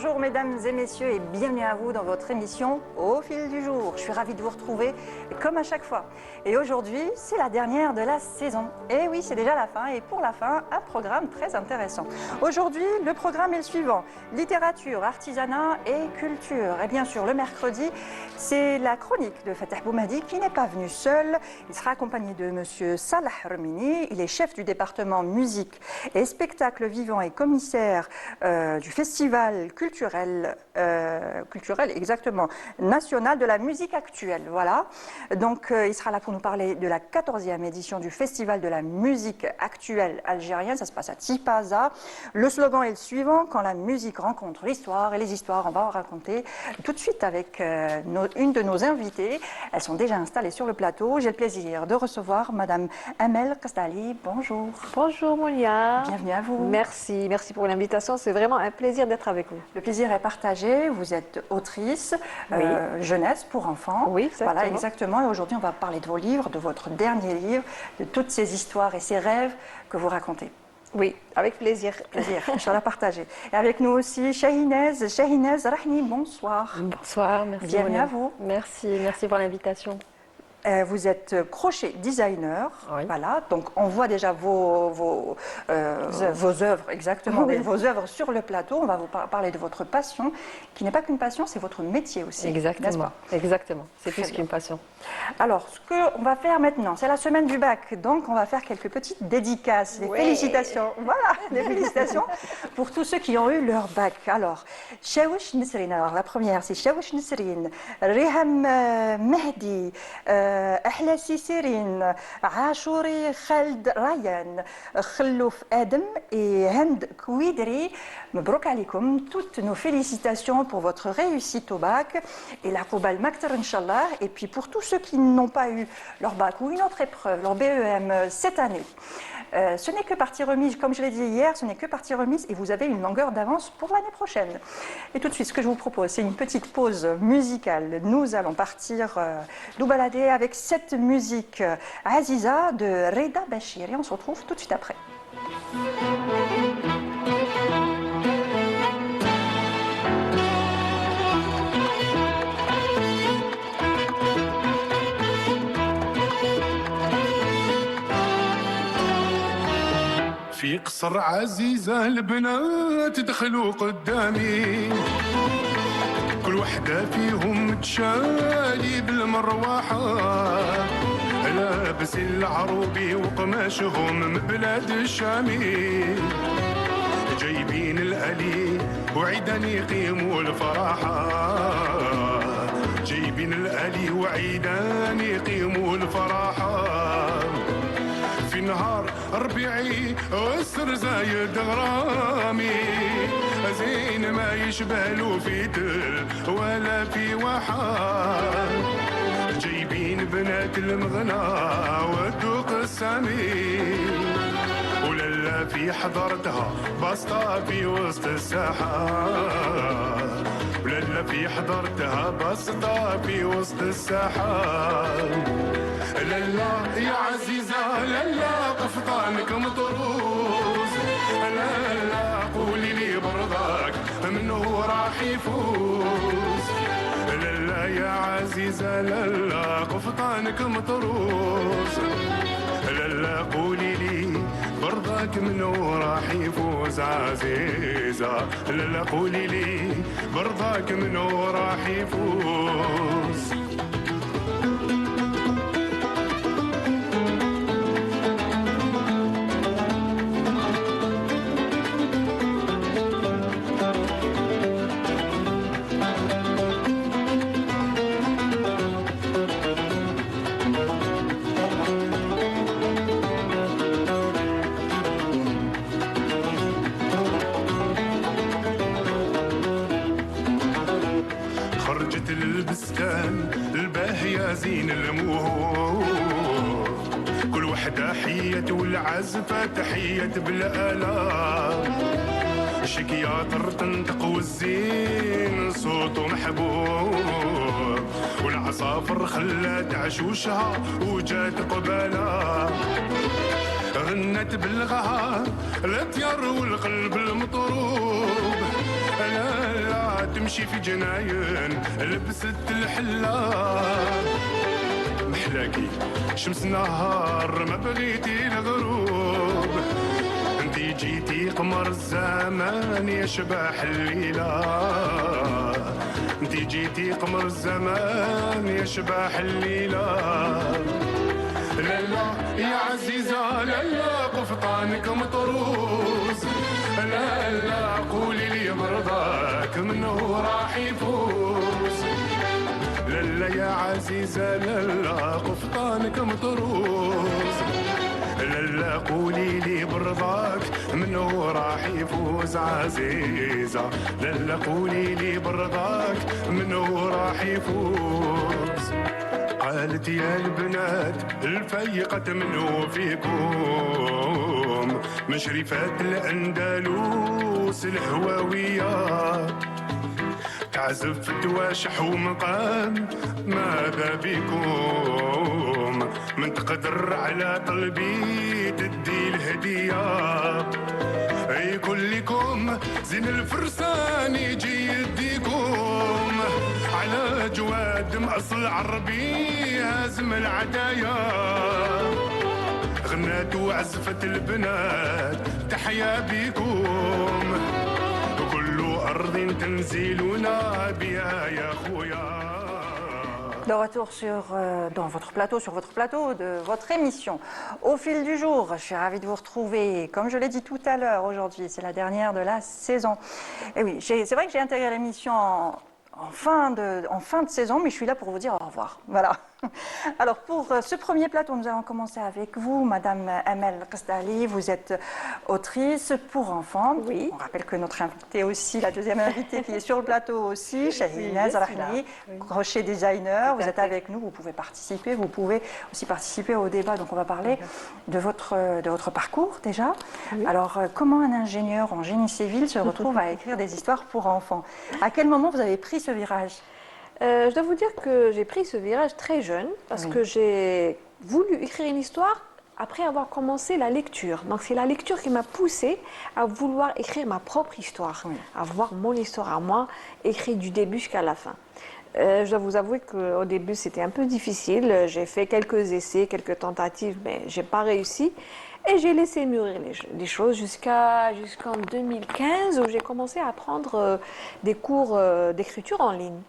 Bonjour mesdames et messieurs et bienvenue à vous dans votre émission Au fil du jour. Je suis ravie de vous retrouver comme à chaque fois. Et aujourd'hui, c'est la dernière de la saison. Et oui, c'est déjà la fin et pour la fin, un programme très intéressant. Aujourd'hui, le programme est le suivant. Littérature, artisanat et culture. Et bien sûr, le mercredi, c'est la chronique de Fatah Boumadi qui n'est pas venu seul. Il sera accompagné de monsieur Salah Remini. Il est chef du département musique et spectacle vivant et commissaire du festival culturel exactement, national de la musique actuelle. Voilà. Donc, il sera là pour nous parler de la 14e édition du festival de la musique actuelle algérienne. Ça se passe à Tipaza. Le slogan est le suivant: quand la musique rencontre l'histoire, et les histoires, on va en raconter tout de suite avec une de nos invitées. Elles sont déjà installées sur le plateau. J'ai le plaisir de recevoir Madame Amel Kasdali. Bonjour. Bonjour Mounia. Bienvenue à vous. Merci pour l'invitation. C'est vraiment un plaisir d'être avec vous. Le plaisir est partagé. Vous êtes autrice, Oui. Jeunesse pour enfants. Oui, exactement. Voilà, exactement. Et aujourd'hui, on va parler de vos livres, de votre dernier livre, de toutes ces histoires et ces rêves que vous racontez. Oui, avec plaisir. Plaisir, je vais la partager. Et avec nous aussi, Shahinez Rahni, bonsoir. Bonsoir, merci. Bienvenue Mounia. à vous. Merci pour l'invitation. Vous êtes crochet designer, Oui. voilà, donc on voit déjà vos œuvres, exactement, Oui. vos œuvres sur le plateau. On va vous parler de votre passion, qui n'est pas qu'une passion, c'est votre métier aussi. n'est-ce Exactement. pas? Exactement. C'est Très plus bien. qu'une passion. Alors, ce qu'on va faire maintenant, c'est la semaine du bac, donc on va faire quelques petites dédicaces, des Ouais. félicitations, voilà, des félicitations pour tous ceux qui ont eu leur bac. Alors, Chaouch Nisrine, alors la première c'est Chaouch Nisrine, Riham Mehdi, Ahla Sissirine, Ashouri Khald Ryan, Khallouf Adam et Hend Kouidri. Mabrouk alikoum, toutes nos félicitations pour votre réussite au bac et la Koubal Maktar Inch'Allah. Et puis pour tous ceux qui n'ont pas eu leur bac ou une autre épreuve, leur BEM cette année, ce n'est que partie remise, comme je l'ai dit hier, ce n'est que partie remise et vous avez une longueur d'avance pour l'année prochaine. Et tout de suite, ce que je vous propose, c'est une petite pause musicale. Nous allons partir nous balader avec cette musique Aziza de Reda Bachir et on se retrouve tout de suite après. في قصر عزيزة البنات دخلوا قدامي كل وحدة فيهم تشالي بالمروحة لابس العروبي وقماشهم من بلاد الشامي جايبين الألي وعيدان يقيموا الفرحة جايبين الألي وعيدان يقيموا الفرحة في نهار ربيعي والسر زايد غرامي زين ما يشبه له في دل ولا في وحال جايبين بنات المغنى والذوق السامي وللا في حضرتها بسطة في وسط الساحة وللا في حضرتها بسطة في وسط الساحة لالا يا عزيزة لالا قفطانك مطروز لالا قولي لي برضاك منو راح يفوز لالا يا عزيزة لالا قفطانك مطروز لالا قولي لي برضاك منو راح يفوز عزيزة لالا قولي لي برضاك منو راح يفوز خرجت البستان الباهية زين المهور كل وحدة حية والعزفة تحية بالآلام شكيات تنطق والزين صوته محبوب والعصافر خلات عشوشها وجات قبالة غنت بالغهار الاتيار والقلب المطروب لا لا تمشي في جناين لبست الحلة محلاكي شمس نهار ما بغيتي الغروب انتي جيتي قمر الزمان يا شباح الليلة انتي جيتي قمر الزمان يا شباح الليلة لالا يا عزيزة لالا قفطانك مطروز لالا قولي لي برضاك منه راح يفوز لالا يا عزيزة لالا قفطانك مطروز لالا قولي لي برضاك منه راح يفوز عزيزة لالا قولي لي برضاك منه راح يفوز قالت يا البنات الفيقة منو فيكم مشرفات الأندلس الهواوية تعزف تواشح ومقام ماذا بكم من تقدر على قلبي تدي الهدية اي كلكم زين الفرسان يجي يديكم على جواد مأصل عربي هازم العدايا غنات وعزفت البنات تحيا بيكم وكل أرض تنزلنا بها يا خويا. De retour dans votre plateau, sur votre plateau de votre émission Au fil du jour. Je suis ravie de vous retrouver. Comme je l'ai dit tout à l'heure, aujourd'hui, c'est la dernière de la saison. Et oui, c'est vrai que j'ai intégré l'émission en fin de saison, mais je suis là pour vous dire au revoir. Voilà. Alors pour ce premier plateau, nous allons commencer avec vous, Madame Amel Qasdali. Vous êtes autrice pour enfants. Oui. On rappelle que notre invitée aussi, la deuxième invitée qui est sur le plateau aussi, Shahina Zarahini, crochet designer. Vous êtes avec nous, vous pouvez participer. Vous pouvez aussi participer au débat. Donc on va parler de votre parcours déjà. Oui. Alors comment un ingénieur en génie civil se retrouve à écrire des histoires pour enfants? À quel moment vous avez pris ce virage? Je dois vous dire que j'ai pris ce virage très jeune parce que j'ai voulu écrire une histoire après avoir commencé la lecture. Donc c'est la lecture qui m'a poussée à vouloir écrire ma propre histoire, à voir mon histoire à moi, écrite du début jusqu'à la fin. Je dois vous avouer qu'au début c'était un peu difficile. J'ai fait quelques essais, quelques tentatives, mais j'ai pas réussi. Et j'ai laissé mûrir les choses jusqu'en 2015 où j'ai commencé à prendre des cours d'écriture en ligne.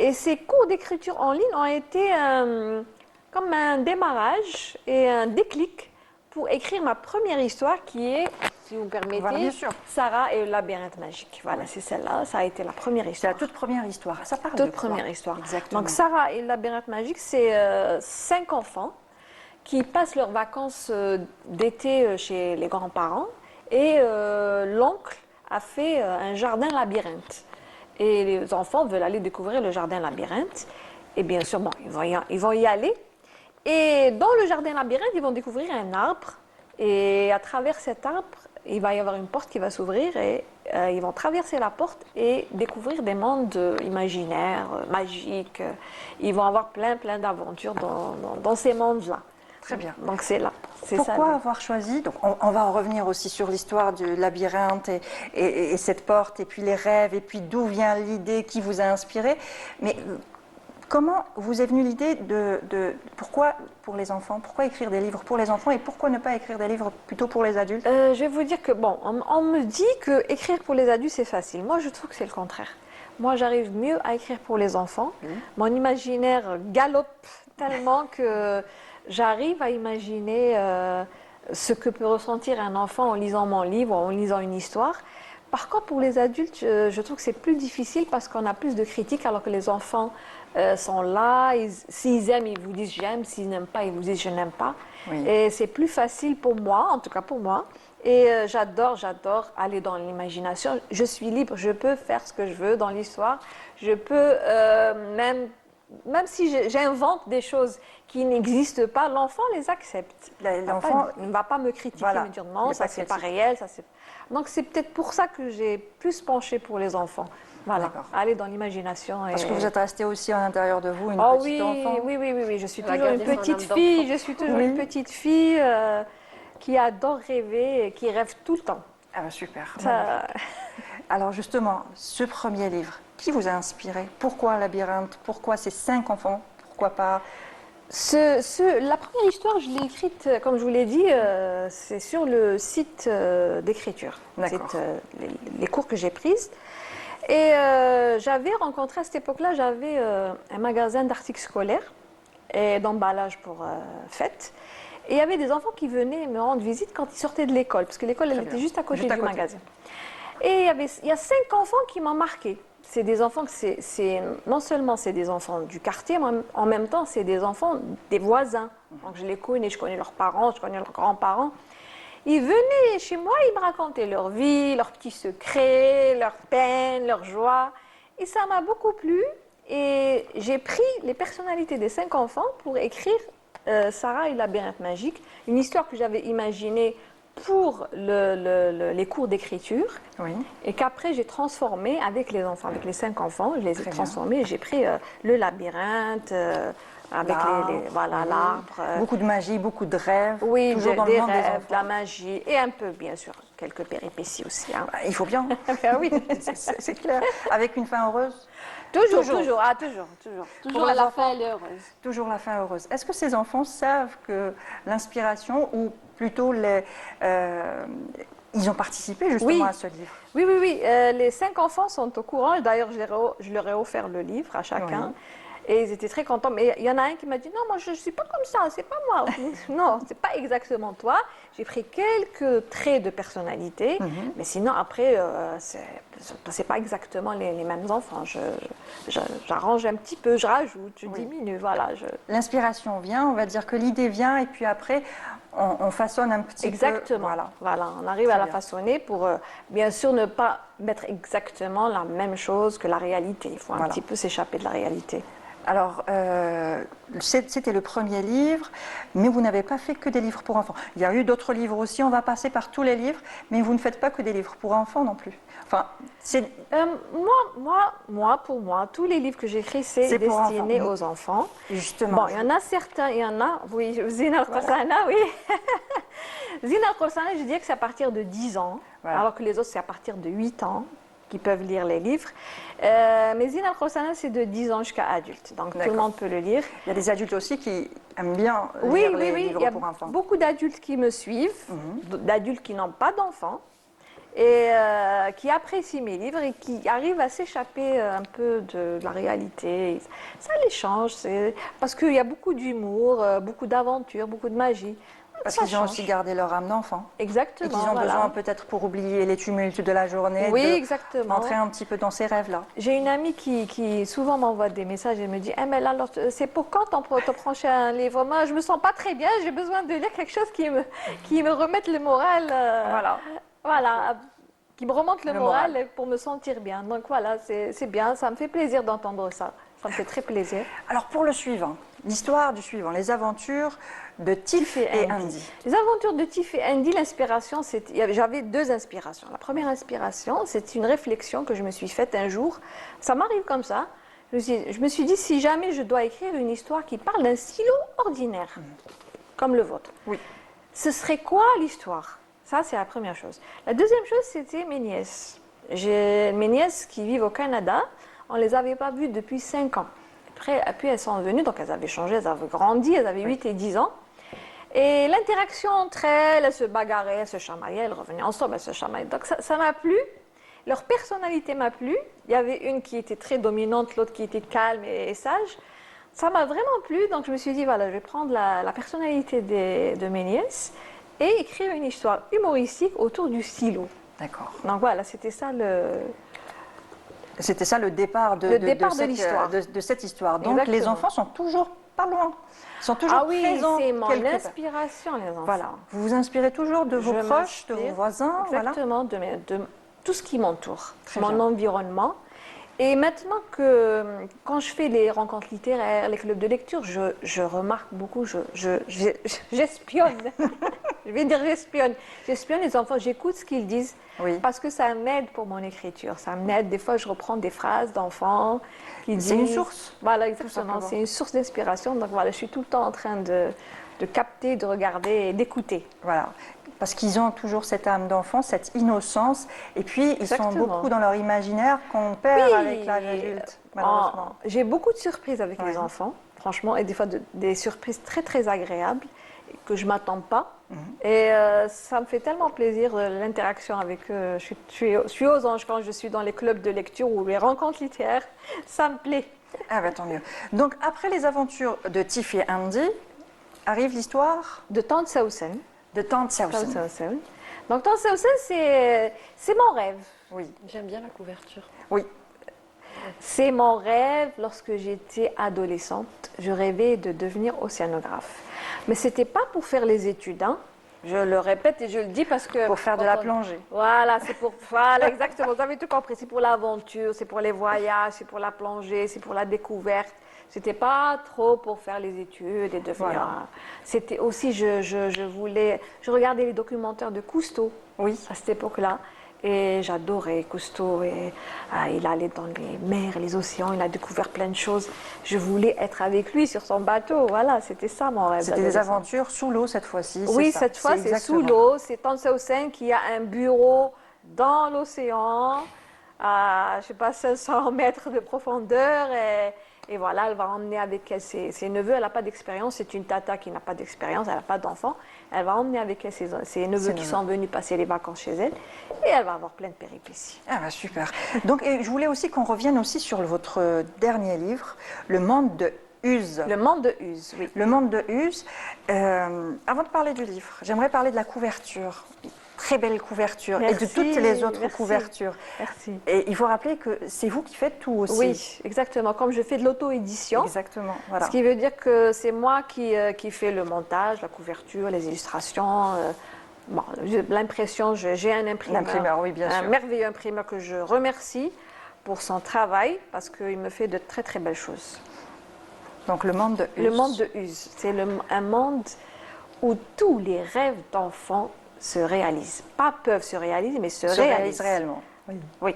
Et ces cours d'écriture en ligne ont été comme un démarrage et un déclic pour écrire ma première histoire qui est, si vous me permettez, Voilà, bien sûr. Sarah et le labyrinthe magique. Voilà, c'est celle-là, ça a été la première C'est histoire. la toute première histoire. Ça parle Toute de quoi? première histoire. Exactement. Donc Sarah et le labyrinthe magique, c'est 5 enfants qui passent leurs vacances d'été chez les grands-parents et l'oncle a fait un jardin labyrinthe. Et les enfants veulent aller découvrir le jardin labyrinthe. Et bien sûr, bon, ils vont y aller. Et dans le jardin labyrinthe, ils vont découvrir un arbre. Et à travers cet arbre, il va y avoir une porte qui va s'ouvrir. Et ils vont traverser la porte et découvrir des mondes imaginaires, magiques. Ils vont avoir plein d'aventures dans ces mondes-là. Très bien. Donc c'est là. Pourquoi avoir choisi, donc on va en revenir aussi sur l'histoire du labyrinthe et cette porte, et puis les rêves, et puis d'où vient l'idée qui vous a inspiré. Mais comment vous est venue l'idée pourquoi pour les enfants, pourquoi écrire des livres pour les enfants et pourquoi ne pas écrire des livres plutôt pour les adultes? Je vais vous dire que, bon, on me dit que écrire pour les adultes c'est facile. Moi je trouve que c'est le contraire. Moi j'arrive mieux à écrire pour les enfants. Mon imaginaire galope tellement que j'arrive à imaginer ce que peut ressentir un enfant en lisant mon livre, en lisant une histoire. Par contre, pour les adultes, je trouve que c'est plus difficile parce qu'on a plus de critiques, alors que les enfants sont là. S'ils aiment, ils vous disent j'aime. S'ils n'aiment pas, ils vous disent je n'aime pas. Oui. Et c'est plus facile pour moi, en tout cas pour moi. Et j'adore aller dans l'imagination. Je suis libre, je peux faire ce que je veux dans l'histoire. Je peux même si j'invente des choses qui n'existent pas, l'enfant les accepte. L'enfant ne va pas me critiquer, me dire non, ça c'est pas réel. Donc c'est peut-être pour ça que j'ai plus penché pour les enfants. Voilà, aller dans l'imagination. Parce que vous êtes restée aussi à l'intérieur de vous une petite enfant. Oui, je suis toujours une petite fille. Je suis toujours une petite fille qui adore rêver et qui rêve tout le temps. Ah ben super. Alors justement, ce premier livre, qui vous a inspiré? Pourquoi un labyrinthe? Pourquoi ces 5 enfants? Pourquoi pas? La première histoire, je l'ai écrite, comme je vous l'ai dit, c'est sur le site d'écriture. D'accord. C'est les cours que j'ai prises. Et j'avais rencontré à cette époque-là, j'avais un magasin d'articles scolaires et d'emballage pour fêtes. Et il y avait des enfants qui venaient me rendre visite quand ils sortaient de l'école, parce que l'école, elle était juste à côté du magasin. Et il y a 5 enfants qui m'ont marqué. C'est des enfants non seulement c'est des enfants du quartier, mais en même temps c'est des enfants des voisins. Donc je les connais, je connais leurs parents, je connais leurs grands-parents. Ils venaient chez moi, ils me racontaient leur vie, leurs petits secrets, leurs peines, leurs joies. Et ça m'a beaucoup plu. Et j'ai pris les personnalités des 5 enfants pour écrire Sarah et le labyrinthe magique, une histoire que j'avais imaginée pour les cours d'écriture, Oui. et qu'après j'ai transformé avec les enfants, avec les 5 enfants, je les ai transformés et j'ai pris le labyrinthe avec voilà, l'arbre. Beaucoup de magie, beaucoup de rêves. Oui, toujours dans le des monde des rêves, enfants. de la magie et un peu, bien sûr, quelques péripéties aussi. Hein. Il faut bien. Ah oui, C'est clair. Avec une fin heureuse. toujours, Toujours. toujours les à la enfants. fin, elle est heureuse. Toujours la fin heureuse. Est-ce que ces enfants savent que l'inspiration, ou plutôt ils ont participé justement Oui. à ce livre? Oui, les 5 enfants sont au courant. D'ailleurs, je leur ai offert le livre à chacun. Oui. Et ils étaient très contents. Mais il y en a un qui m'a dit, non, moi, je ne suis pas comme ça, c'est pas moi. Non, c'est pas exactement toi. J'ai pris quelques traits de personnalité. Mais sinon, après, c'est pas exactement les mêmes enfants. J'arrange un petit peu, je rajoute, je diminue. Voilà, L'inspiration vient, on va dire que l'idée vient, et puis après, on façonne un petit peu. Exactement. Voilà, on arrive à la façonner pour, bien sûr, ne pas mettre exactement la même chose que la réalité. Il faut un petit peu s'échapper de la réalité. Alors, c'était le premier livre, mais vous n'avez pas fait que des livres pour enfants. Il y a eu d'autres livres aussi, on va passer par tous les livres, mais vous ne faites pas que des livres pour enfants non plus. Enfin, c'est... Pour moi, tous les livres que j'écris, c'est destiné aux enfants. Justement. Bon, il y en a certains, oui, Zina al-Qarsana, oui. Zina al-Qarsana, je dirais que c'est à partir de 10 ans, alors que les autres, c'est à partir de 8 ans qui peuvent lire les livres. Mais Zina al-Qarsana, c'est de 10 ans jusqu'à adulte, donc tout le monde peut le lire. Il y a des adultes aussi qui aiment bien lire les livres pour enfants. Il y a beaucoup d'adultes qui me suivent, d'adultes qui n'ont pas d'enfants, et qui apprécient mes livres et qui arrivent à s'échapper un peu de la réalité. Ça les change, parce qu'il y a beaucoup d'humour, beaucoup d'aventure, beaucoup de magie. Parce qu'ils ont aussi gardé leur âme d'enfant. Exactement. Et qu'ils ont besoin peut-être pour oublier les tumultes de la journée, d'entrer un petit peu dans ces rêves-là. J'ai une amie qui souvent m'envoie des messages et me dit mais là, alors, c'est pour quand ton prochain livre? Moi, je me sens pas très bien, j'ai besoin de lire quelque chose qui me remette le moral. Voilà, qui me remonte le moral pour me sentir bien. Donc voilà, c'est bien, ça me fait plaisir d'entendre ça. Ça me fait très plaisir. Alors pour le suivant, l'histoire du suivant, les aventures de Tiff et Andy. Les aventures de Tiff et Andy, l'inspiration, j'avais 2 inspirations. La première inspiration, c'est une réflexion que je me suis faite un jour. Ça m'arrive comme ça. Je me suis dit, si jamais je dois écrire une histoire qui parle d'un stylo ordinaire, comme le vôtre, ce serait quoi l'histoire? Ça, c'est la première chose. La deuxième chose, c'était mes nièces. J'ai mes nièces qui vivent au Canada. On ne les avait pas vues depuis 5 ans. Puis elles sont venues, donc elles avaient changé, elles avaient grandi, elles avaient 8 et 10 ans. Et l'interaction entre elles se bagarraient, elles se chamaillaient, elles revenaient ensemble, elles se chamaillaient. Donc ça m'a plu, leur personnalité m'a plu. Il y avait une qui était très dominante, l'autre qui était calme et sage. Ça m'a vraiment plu, donc je me suis dit, voilà, je vais prendre la personnalité de mes nièces et écrire une histoire humoristique autour du stylo. D'accord. Donc voilà, c'était ça le départ de l'histoire. De cette histoire. Donc Exactement. les enfants sont toujours pas loin. Ils sont toujours présents. C'est mon quelque part. inspiration, les enfants. Voilà. Vous vous inspirez toujours de vos proches, de vos voisins. Exactement, de tout ce qui m'entoure, mon bien. environnement. Et maintenant que, quand je fais les rencontres littéraires, les clubs de lecture, je remarque beaucoup, j'espionne. Je vais dire j'espionne. J'espionne les enfants, j'écoute ce qu'ils disent, parce que ça m'aide pour mon écriture. Ça m'aide, des fois je reprends des phrases d'enfants qui disent... C'est une source. Voilà, exactement, c'est une source d'inspiration. Donc voilà, je suis tout le temps en train de capter, de regarder et d'écouter. Voilà. parce qu'ils ont toujours cette âme d'enfant, cette innocence, et puis ils sont Exactement. beaucoup dans leur imaginaire qu'on perd Oui. avec l'âge adulte, malheureusement. J'ai beaucoup de surprises avec Ouais. les enfants, franchement, et des fois des surprises très très agréables que je ne m'attends pas. Et ça me fait tellement plaisir l'interaction avec eux. Je suis aux anges quand je suis dans les clubs de lecture ou les rencontres littéraires. Ça me plaît. Ah bah tant mieux. Donc après les aventures de Tiff et Andy, arrive l'histoire De Tante Sausen. de Tante Tante Sausen. Sausen. Donc Tante Sausen, c'est mon rêve. Oui, J'aime bien la couverture. oui. C'est mon rêve lorsque j'étais adolescente. Je rêvais de devenir océanographe. Mais ce n'était pas pour faire les études, hein. Je le répète et je le dis parce que... Pour faire de la plongée. Voilà, c'est pour... Voilà, exactement. Vous avez tout compris. C'est pour l'aventure, c'est pour les voyages, c'est pour la plongée, c'est pour la découverte. C'était pas trop pour faire les études et devenir... Voilà. C'était aussi, je voulais... Je regardais les documentaires de Cousteau Oui. à cette époque-là. Et j'adorais Cousteau. Et, il allait dans les mers, les océans, il a découvert plein de choses. Je voulais être avec lui sur son bateau. Voilà, c'était ça mon rêve. C'était des d'adolescente. aventures sous l'eau cette fois-ci. Oui, c'est ça. cette fois, c'est sous exactement. l'eau. C'est Tante Sausen qui a un bureau dans l'océan, à, je sais pas, 500 mètres de profondeur. Et voilà, elle va emmener avec elle ses neveux. Elle n'a pas d'expérience. C'est une tata qui n'a pas d'expérience. Elle n'a pas d'enfant. Elle va emmener avec elle ses neveux qui sont venus passer les vacances chez elle. Et elle va avoir plein de péripéties. Ah bah super. Donc et je voulais aussi qu'on revienne aussi sur votre dernier livre, Le Monde de Uz. Le monde de Uz, oui. Le Monde de Uz. Avant de parler du livre, j'aimerais parler de la couverture. Très belle couverture et de Merci, toutes les autres merci. couvertures. Merci. Et il faut rappeler que c'est vous qui faites tout aussi. Oui, exactement. Comme je fais de l'auto-édition. Exactement. Voilà. Ce qui veut dire que c'est moi qui fais le montage, la couverture, les illustrations. Bon, l'impression, j'ai un imprimeur. L'imprimeur, oui, bien un sûr. merveilleux imprimeur que je remercie pour son travail parce qu'il me fait de très très belles choses. Donc le Monde de Uz. Le monde de Uz, c'est un monde où tous les rêves d'enfants se réalisent. Pas peuvent se réaliser, mais se se réalisent. réalise réellement. Oui. Oui.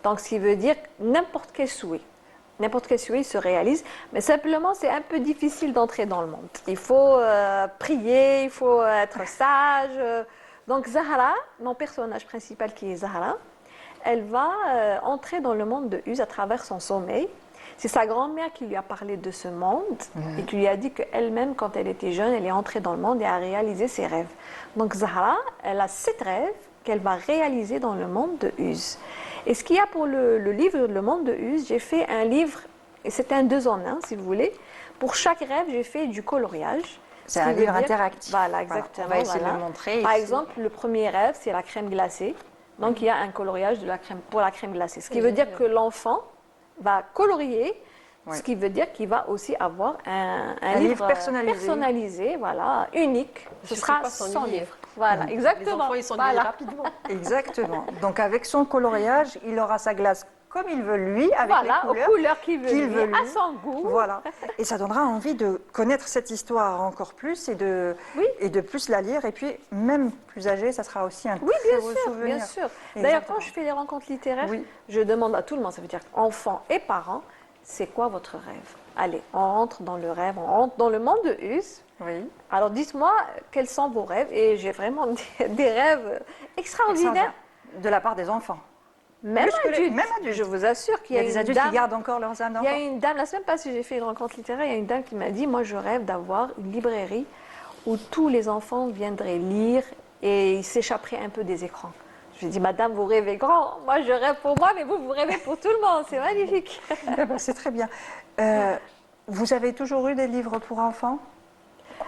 Donc, ce qui veut dire que n'importe quel souhait se réalise, mais simplement, c'est un peu difficile d'entrer dans le monde. Il faut prier, il faut être sage. Donc, Zahra, mon personnage principal qui est Zahra, elle va entrer dans le monde de Uz à travers son sommeil. C'est sa grand-mère qui lui a parlé de ce monde et qui lui a dit qu'elle-même, quand elle était jeune, elle est entrée dans le monde et a réalisé ses rêves. Donc Zahra, elle a 7 rêves qu'elle va réaliser dans le monde de Uz. Et ce qu'il y a pour le livre Le Monde de Uz, j'ai fait un livre, et c'est un 2 en 1 si vous voulez. Pour chaque rêve, j'ai fait du coloriage. C'est Ce qui un veut livre dire- interactif. Voilà, exactement. On va essayer voilà. de le montrer. Par ici. exemple, le premier rêve, c'est la crème glacée. Donc, il y a un coloriage pour la crème glacée. Ce qui veut dire que l'enfant va colorier, Ouais. ce qui veut dire qu'il va aussi avoir un livre livre personnalisé. voilà, unique. Ce Je sera sais pas son s'ennuyer. livre. Voilà, Les exactement. enfants, ils s'ennuient Voilà. rapidement. Exactement. Donc avec son coloriage, il aura sa glace comme il veut lui, avec Voilà, les aux couleurs qu'il veut, qu'il lui, veut lui. à son goût. Voilà. Et ça donnera envie de connaître cette histoire encore plus et Oui. et de plus la lire. Et puis, même plus âgé, ça sera aussi un Oui, très bien beau sûr, souvenir. bien sûr. D'ailleurs, Exactement. quand je fais les rencontres littéraires, Oui. je demande à tout le monde, ça veut dire enfants et parents, c'est quoi votre rêve? Allez, on rentre dans le rêve, on rentre dans le monde de Uz. Oui. Alors dites-moi quels sont vos rêves et j'ai vraiment des rêves extraordinaires. De la part des enfants. Même Plus que les- adultes. même adultes. Je vous assure Il qu'il y y a a des une adultes qui dame. gardent encore leurs âmes Il y d'enfants. a une dame, la semaine passée, j'ai fait une rencontre littéraire, il y a une dame qui m'a dit, moi je rêve d'avoir une librairie où tous les enfants viendraient lire et ils s'échapperaient un peu des écrans. Je lui ai dit, madame, vous rêvez grand, moi je rêve pour moi, mais vous rêvez pour tout le monde, c'est magnifique. Ah ben, c'est très bien. Vous avez toujours eu des livres pour enfants?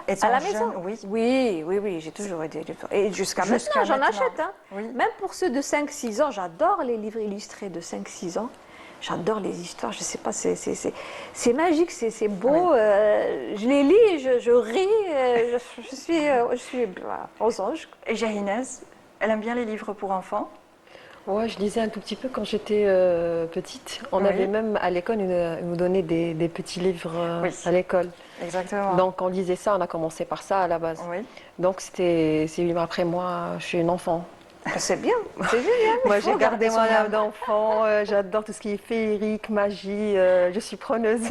Étant À la jeune, maison? Oui. Oui, j'ai toujours été. Et jusqu'à Jusqu'à maintenant, j'en maintenant. achète. Hein. Oui. Même pour ceux de 5-6 ans, j'adore les livres illustrés de 5-6 ans. J'adore les histoires, je sais pas, c'est magique, c'est beau. Je les lis, je ris, je suis voilà, aux anges. Et Jahinez, elle aime bien les livres pour enfants? Ouais, je lisais un tout petit peu quand j'étais petite. On Oui. avait même à l'école, ils nous donnaient des petits livres Oui. à l'école. Exactement. Donc on lisait ça, on a commencé par ça à la base. Oui. Donc c'est après moi, je suis une enfant. C'est bien, c'est génial. Moi, Il faut j'ai gardé garder mon son âme âme. d'enfant. J'adore tout ce qui est féerique, magie. Je suis preneuse.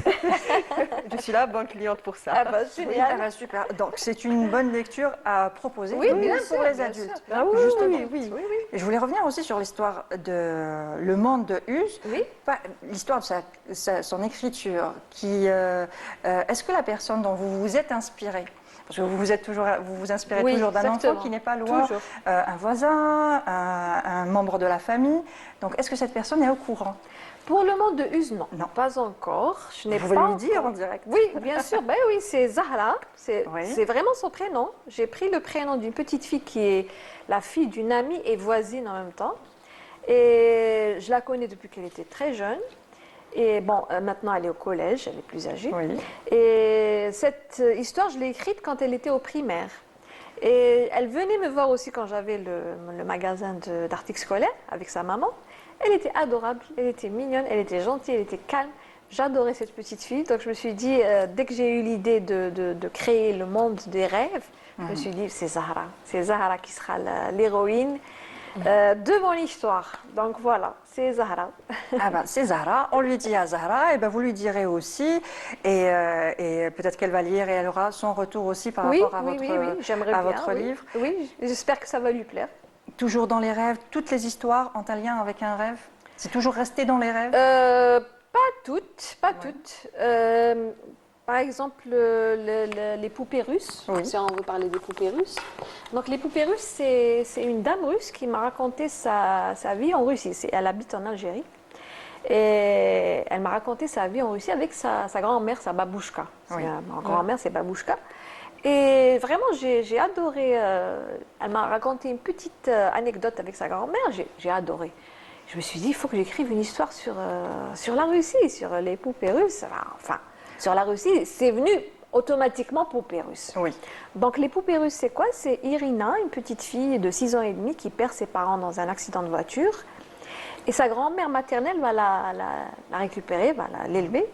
Je suis la bonne cliente pour ça. Ah bah, Oui, génial. ah bah, super. Donc c'est une bonne lecture à proposer, Oui, même bien pour sûr, les bien adultes. sûr. Ah oui, Justement. oui, oui. Et je voulais revenir aussi sur l'histoire de Le Monde de Huse. Oui. L'histoire de son écriture. Est-ce que la personne dont vous vous êtes inspiré, parce que vous vous inspirez Oui, toujours d'un enfant exactement. qui n'est pas loin, Toujours. un voisin, un membre de la famille. Donc est-ce que cette personne est au courant? Pour le monde de Uz, non. Non. Pas encore. Je n'ai Vous pas pouvez lui dire encore- en direct. Oui, bien sûr. Ben oui, c'est Zahra. Oui. C'est vraiment son prénom. J'ai pris le prénom d'une petite fille qui est la fille d'une amie et voisine en même temps. Et je la connais depuis qu'elle était très jeune. Et bon, maintenant elle est au collège, elle est plus âgée. Oui. Et cette histoire, je l'ai écrite quand elle était au primaire. Et elle venait me voir aussi quand j'avais le magasin d'articles scolaires avec sa maman. Elle était adorable, elle était mignonne, elle était gentille, elle était calme. J'adorais cette petite fille. Donc je me suis dit, dès que j'ai eu l'idée de créer le monde des rêves, je me suis dit, c'est Zahra. C'est Zahra qui sera l'héroïne de mon histoire. Donc voilà, c'est Zahra. Ah ben, c'est Zahra, on lui dit à Zahra, et ben vous lui direz aussi, et peut-être qu'elle va lire et elle aura son retour aussi par Oui, rapport à oui, votre, oui, oui, j'aimerais à bien. votre Oui. livre. Oui, j'espère que ça va lui plaire. Toujours dans les rêves, toutes les histoires ont un lien avec un rêve? C'est toujours resté dans les rêves? Pas toutes, pas toutes. Par exemple, les poupées russes, Oui. si on veut parler des poupées russes. Donc les poupées russes, c'est une dame russe qui m'a raconté sa vie en Russie. Elle habite en Algérie. Et elle m'a raconté sa vie en Russie avec sa grand-mère, sa babouchka. Oui. Ma grand-mère, c'est babouchka. Et vraiment, j'ai adoré. Elle m'a raconté une petite anecdote avec sa grand-mère. J'ai adoré. Je me suis dit, il faut que j'écrive une histoire sur la Russie, sur les poupées russes. Enfin, sur la Russie, c'est venu automatiquement poupées russes. Oui. Donc, les poupées russes, c'est quoi? C'est Irina, une petite fille de 6 ans et demi qui perd ses parents dans un accident de voiture. Et sa grand-mère maternelle va la récupérer, va l'élever.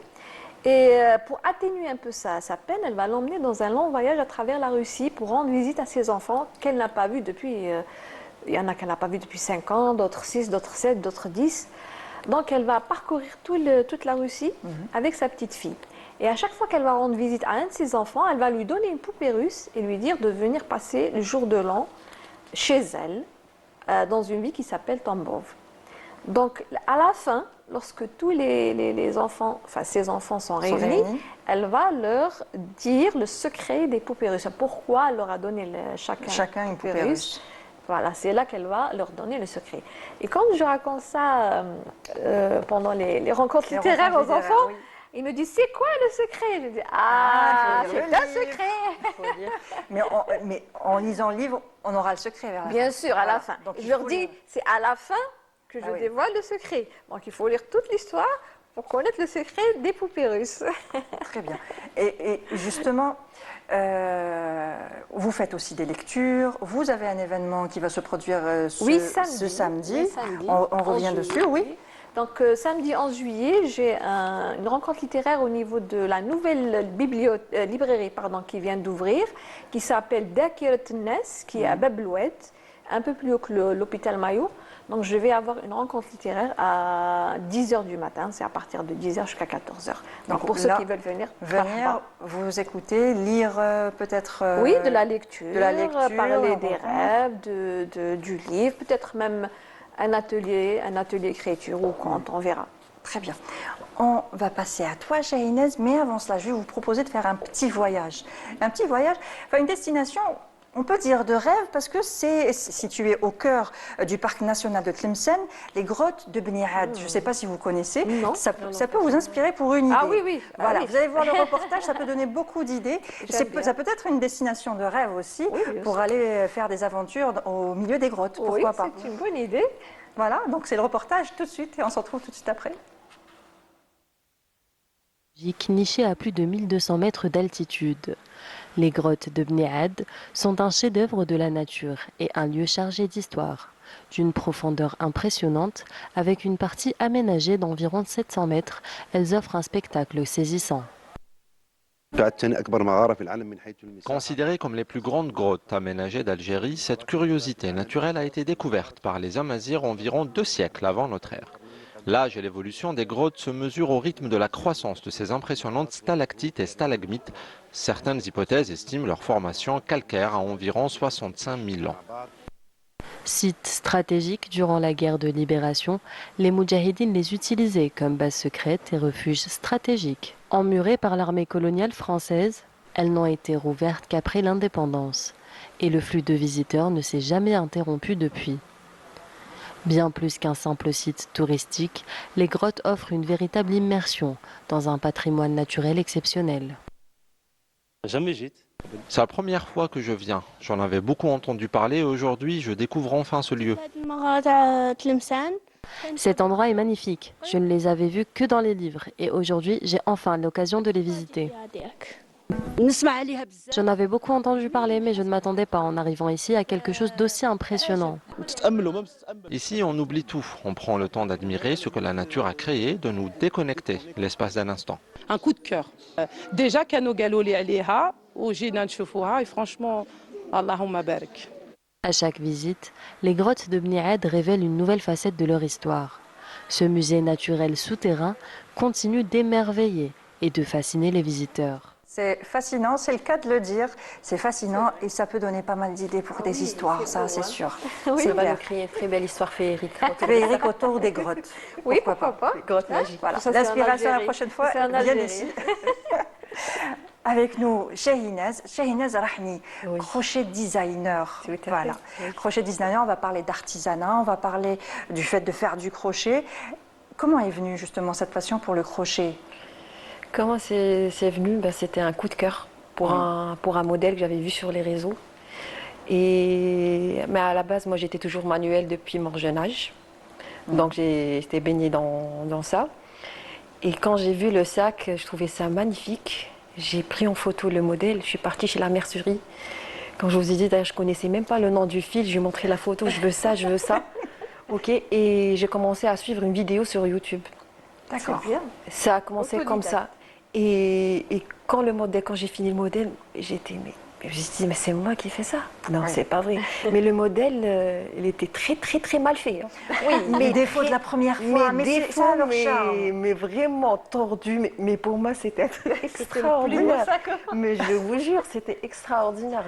Et pour atténuer un peu sa peine, elle va l'emmener dans un long voyage à travers la Russie pour rendre visite à ses enfants qu'elle n'a pas vus depuis. Il y en a qu'elle n'a pas vus depuis 5 ans, d'autres 6, d'autres 7, d'autres 10. Donc elle va parcourir toute la Russie avec sa petite fille. Et à chaque fois qu'elle va rendre visite à un de ses enfants, elle va lui donner une poupée russe et lui dire de venir passer le jour de l'an chez elle, dans une ville qui s'appelle Tambov. Donc, à la fin, lorsque tous les enfants, enfin ses enfants sont réunis, elle va leur dire le secret des poupées russes. Pourquoi elle leur a donné Chacun une poupée russe. Voilà, c'est là qu'elle va leur donner le secret. Et quand je raconte ça pendant les rencontres littéraires aux enfants, oui. ils me disent, c'est quoi le secret? Je dis, Ah, faut lire c'est le un livre. secret. Faut dire. Mais en lisant le livre, on aura le secret vers la fin. Bien sûr, à Voilà. la fin. Donc, il Je leur faut dis, lire. c'est à la fin que je Ah oui. dévoile le secret. Donc il faut lire toute l'histoire pour connaître le secret des poupées russes. Très bien. Et justement, vous faites aussi des lectures. Vous avez un événement qui va se produire ce samedi. Oui, samedi. On revient 11 dessus, juillet. oui. Donc samedi 11 juillet, j'ai une rencontre littéraire au niveau de la nouvelle librairie qui vient d'ouvrir, qui s'appelle Dakirat Nes, qui est à Bablouet, un peu plus haut que l'hôpital Maillot. Donc je vais avoir une rencontre littéraire à 10h du matin, c'est à partir de 10h jusqu'à 14h. Donc pour ceux là, qui veulent venir, vous écouter, lire peut-être... oui, de la lecture, parler on des va rêves, du livre, peut-être même un atelier écriture ou conte, on verra. Très bien. On va passer à toi, Shahinez, mais avant cela, je vais vous proposer de faire un petit voyage. Un petit voyage, enfin une destination... On peut dire de rêve parce que c'est situé au cœur du parc national de Tlemcen, les grottes de Bni Had. Je ne sais pas si vous connaissez. Non. Ça peut vous inspirer pour une idée. Ah oui, oui. Voilà, Ah oui. vous allez voir le reportage, ça peut donner beaucoup d'idées. Bien. Ça peut être une destination de rêve aussi Oui, bien pour sûr. aller faire des aventures au milieu des grottes. Oui, Pourquoi pas? c'est une bonne idée. Voilà, donc c'est le reportage tout de suite et on se retrouve tout de suite après. Nichées à plus de 1200 mètres d'altitude. Les grottes de Bni Had sont un chef-d'œuvre de la nature et un lieu chargé d'histoire. D'une profondeur impressionnante, avec une partie aménagée d'environ 700 mètres, elles offrent un spectacle saisissant. Considérée comme les plus grandes grottes aménagées d'Algérie, cette curiosité naturelle a été découverte par les Amazirs environ 2 siècles avant notre ère. L'âge et l'évolution des grottes se mesurent au rythme de la croissance de ces impressionnantes stalactites et stalagmites. Certaines hypothèses estiment leur formation calcaire à environ 65 000 ans. Sites stratégiques durant la guerre de libération, les Moudjahidines les utilisaient comme base secrète et refuges stratégiques. Emmurées par l'armée coloniale française, elles n'ont été rouvertes qu'après l'indépendance. Et le flux de visiteurs ne s'est jamais interrompu depuis. Bien plus qu'un simple site touristique, les grottes offrent une véritable immersion dans un patrimoine naturel exceptionnel. C'est la première fois que je viens. J'en avais beaucoup entendu parler et aujourd'hui je découvre enfin ce lieu. Cet endroit est magnifique. Je ne les avais vus que dans les livres et aujourd'hui j'ai enfin l'occasion de les visiter. J'en avais beaucoup entendu parler mais je ne m'attendais pas en arrivant ici à quelque chose d'aussi impressionnant. Ici on oublie tout. On prend le temps d'admirer ce que la nature a créé, de nous déconnecter l'espace d'un instant. Un coup de cœur. Déjà كانوا قالوا لي عليها وجينا نشوفوها et franchement اللهم بارك. À chaque visite, les grottes de Bni Ad révèlent une nouvelle facette de leur histoire. Ce musée naturel souterrain continue d'émerveiller et de fasciner les visiteurs. C'est fascinant, c'est le cas de le dire. C'est fascinant et ça peut donner pas mal d'idées pour des histoires, ça c'est sûr. Oui, C'est on va clair. nous créer une très belle histoire féerique. Féerique autour des grottes. Oui, pourquoi pas. Grotte magique. Voilà. Ça, c'est en L'inspiration la Algérie. prochaine fois, C'est en viens Algérie. ici. Avec nous, Shahinaz Rahmi, Oui. crochet designer. Tout à fait. Voilà. Oui. Crochet designer, on va parler d'artisanat, on va parler du fait de faire du crochet. Comment est venue justement cette passion pour le crochet? Comment c'est venu? C'était un coup de cœur pour un modèle que j'avais vu sur les réseaux. Mais à la base, moi j'étais toujours manuelle depuis mon jeune âge. Donc j'étais baignée dans ça. Et quand j'ai vu le sac, je trouvais ça magnifique. J'ai pris en photo le modèle, je suis partie chez la mercerie. Quand je vous ai dit, d'ailleurs, je ne connaissais même pas le nom du fil, je lui ai montré la photo, je veux ça, je veux ça. Ok, et j'ai commencé à suivre une vidéo sur YouTube. D'accord. Ça a commencé comme ça. Et quand j'ai fini le modèle, je me suis dit, mais c'est moi qui fais ça. Non, Ouais. c'est pas vrai. Mais le modèle, il était très, très, très mal fait. Oui, les défauts de la première fois, mais c'est ça leur charme. mais vraiment tordu. Mais pour moi, c'était extraordinaire. Mais je vous jure, c'était extraordinaire.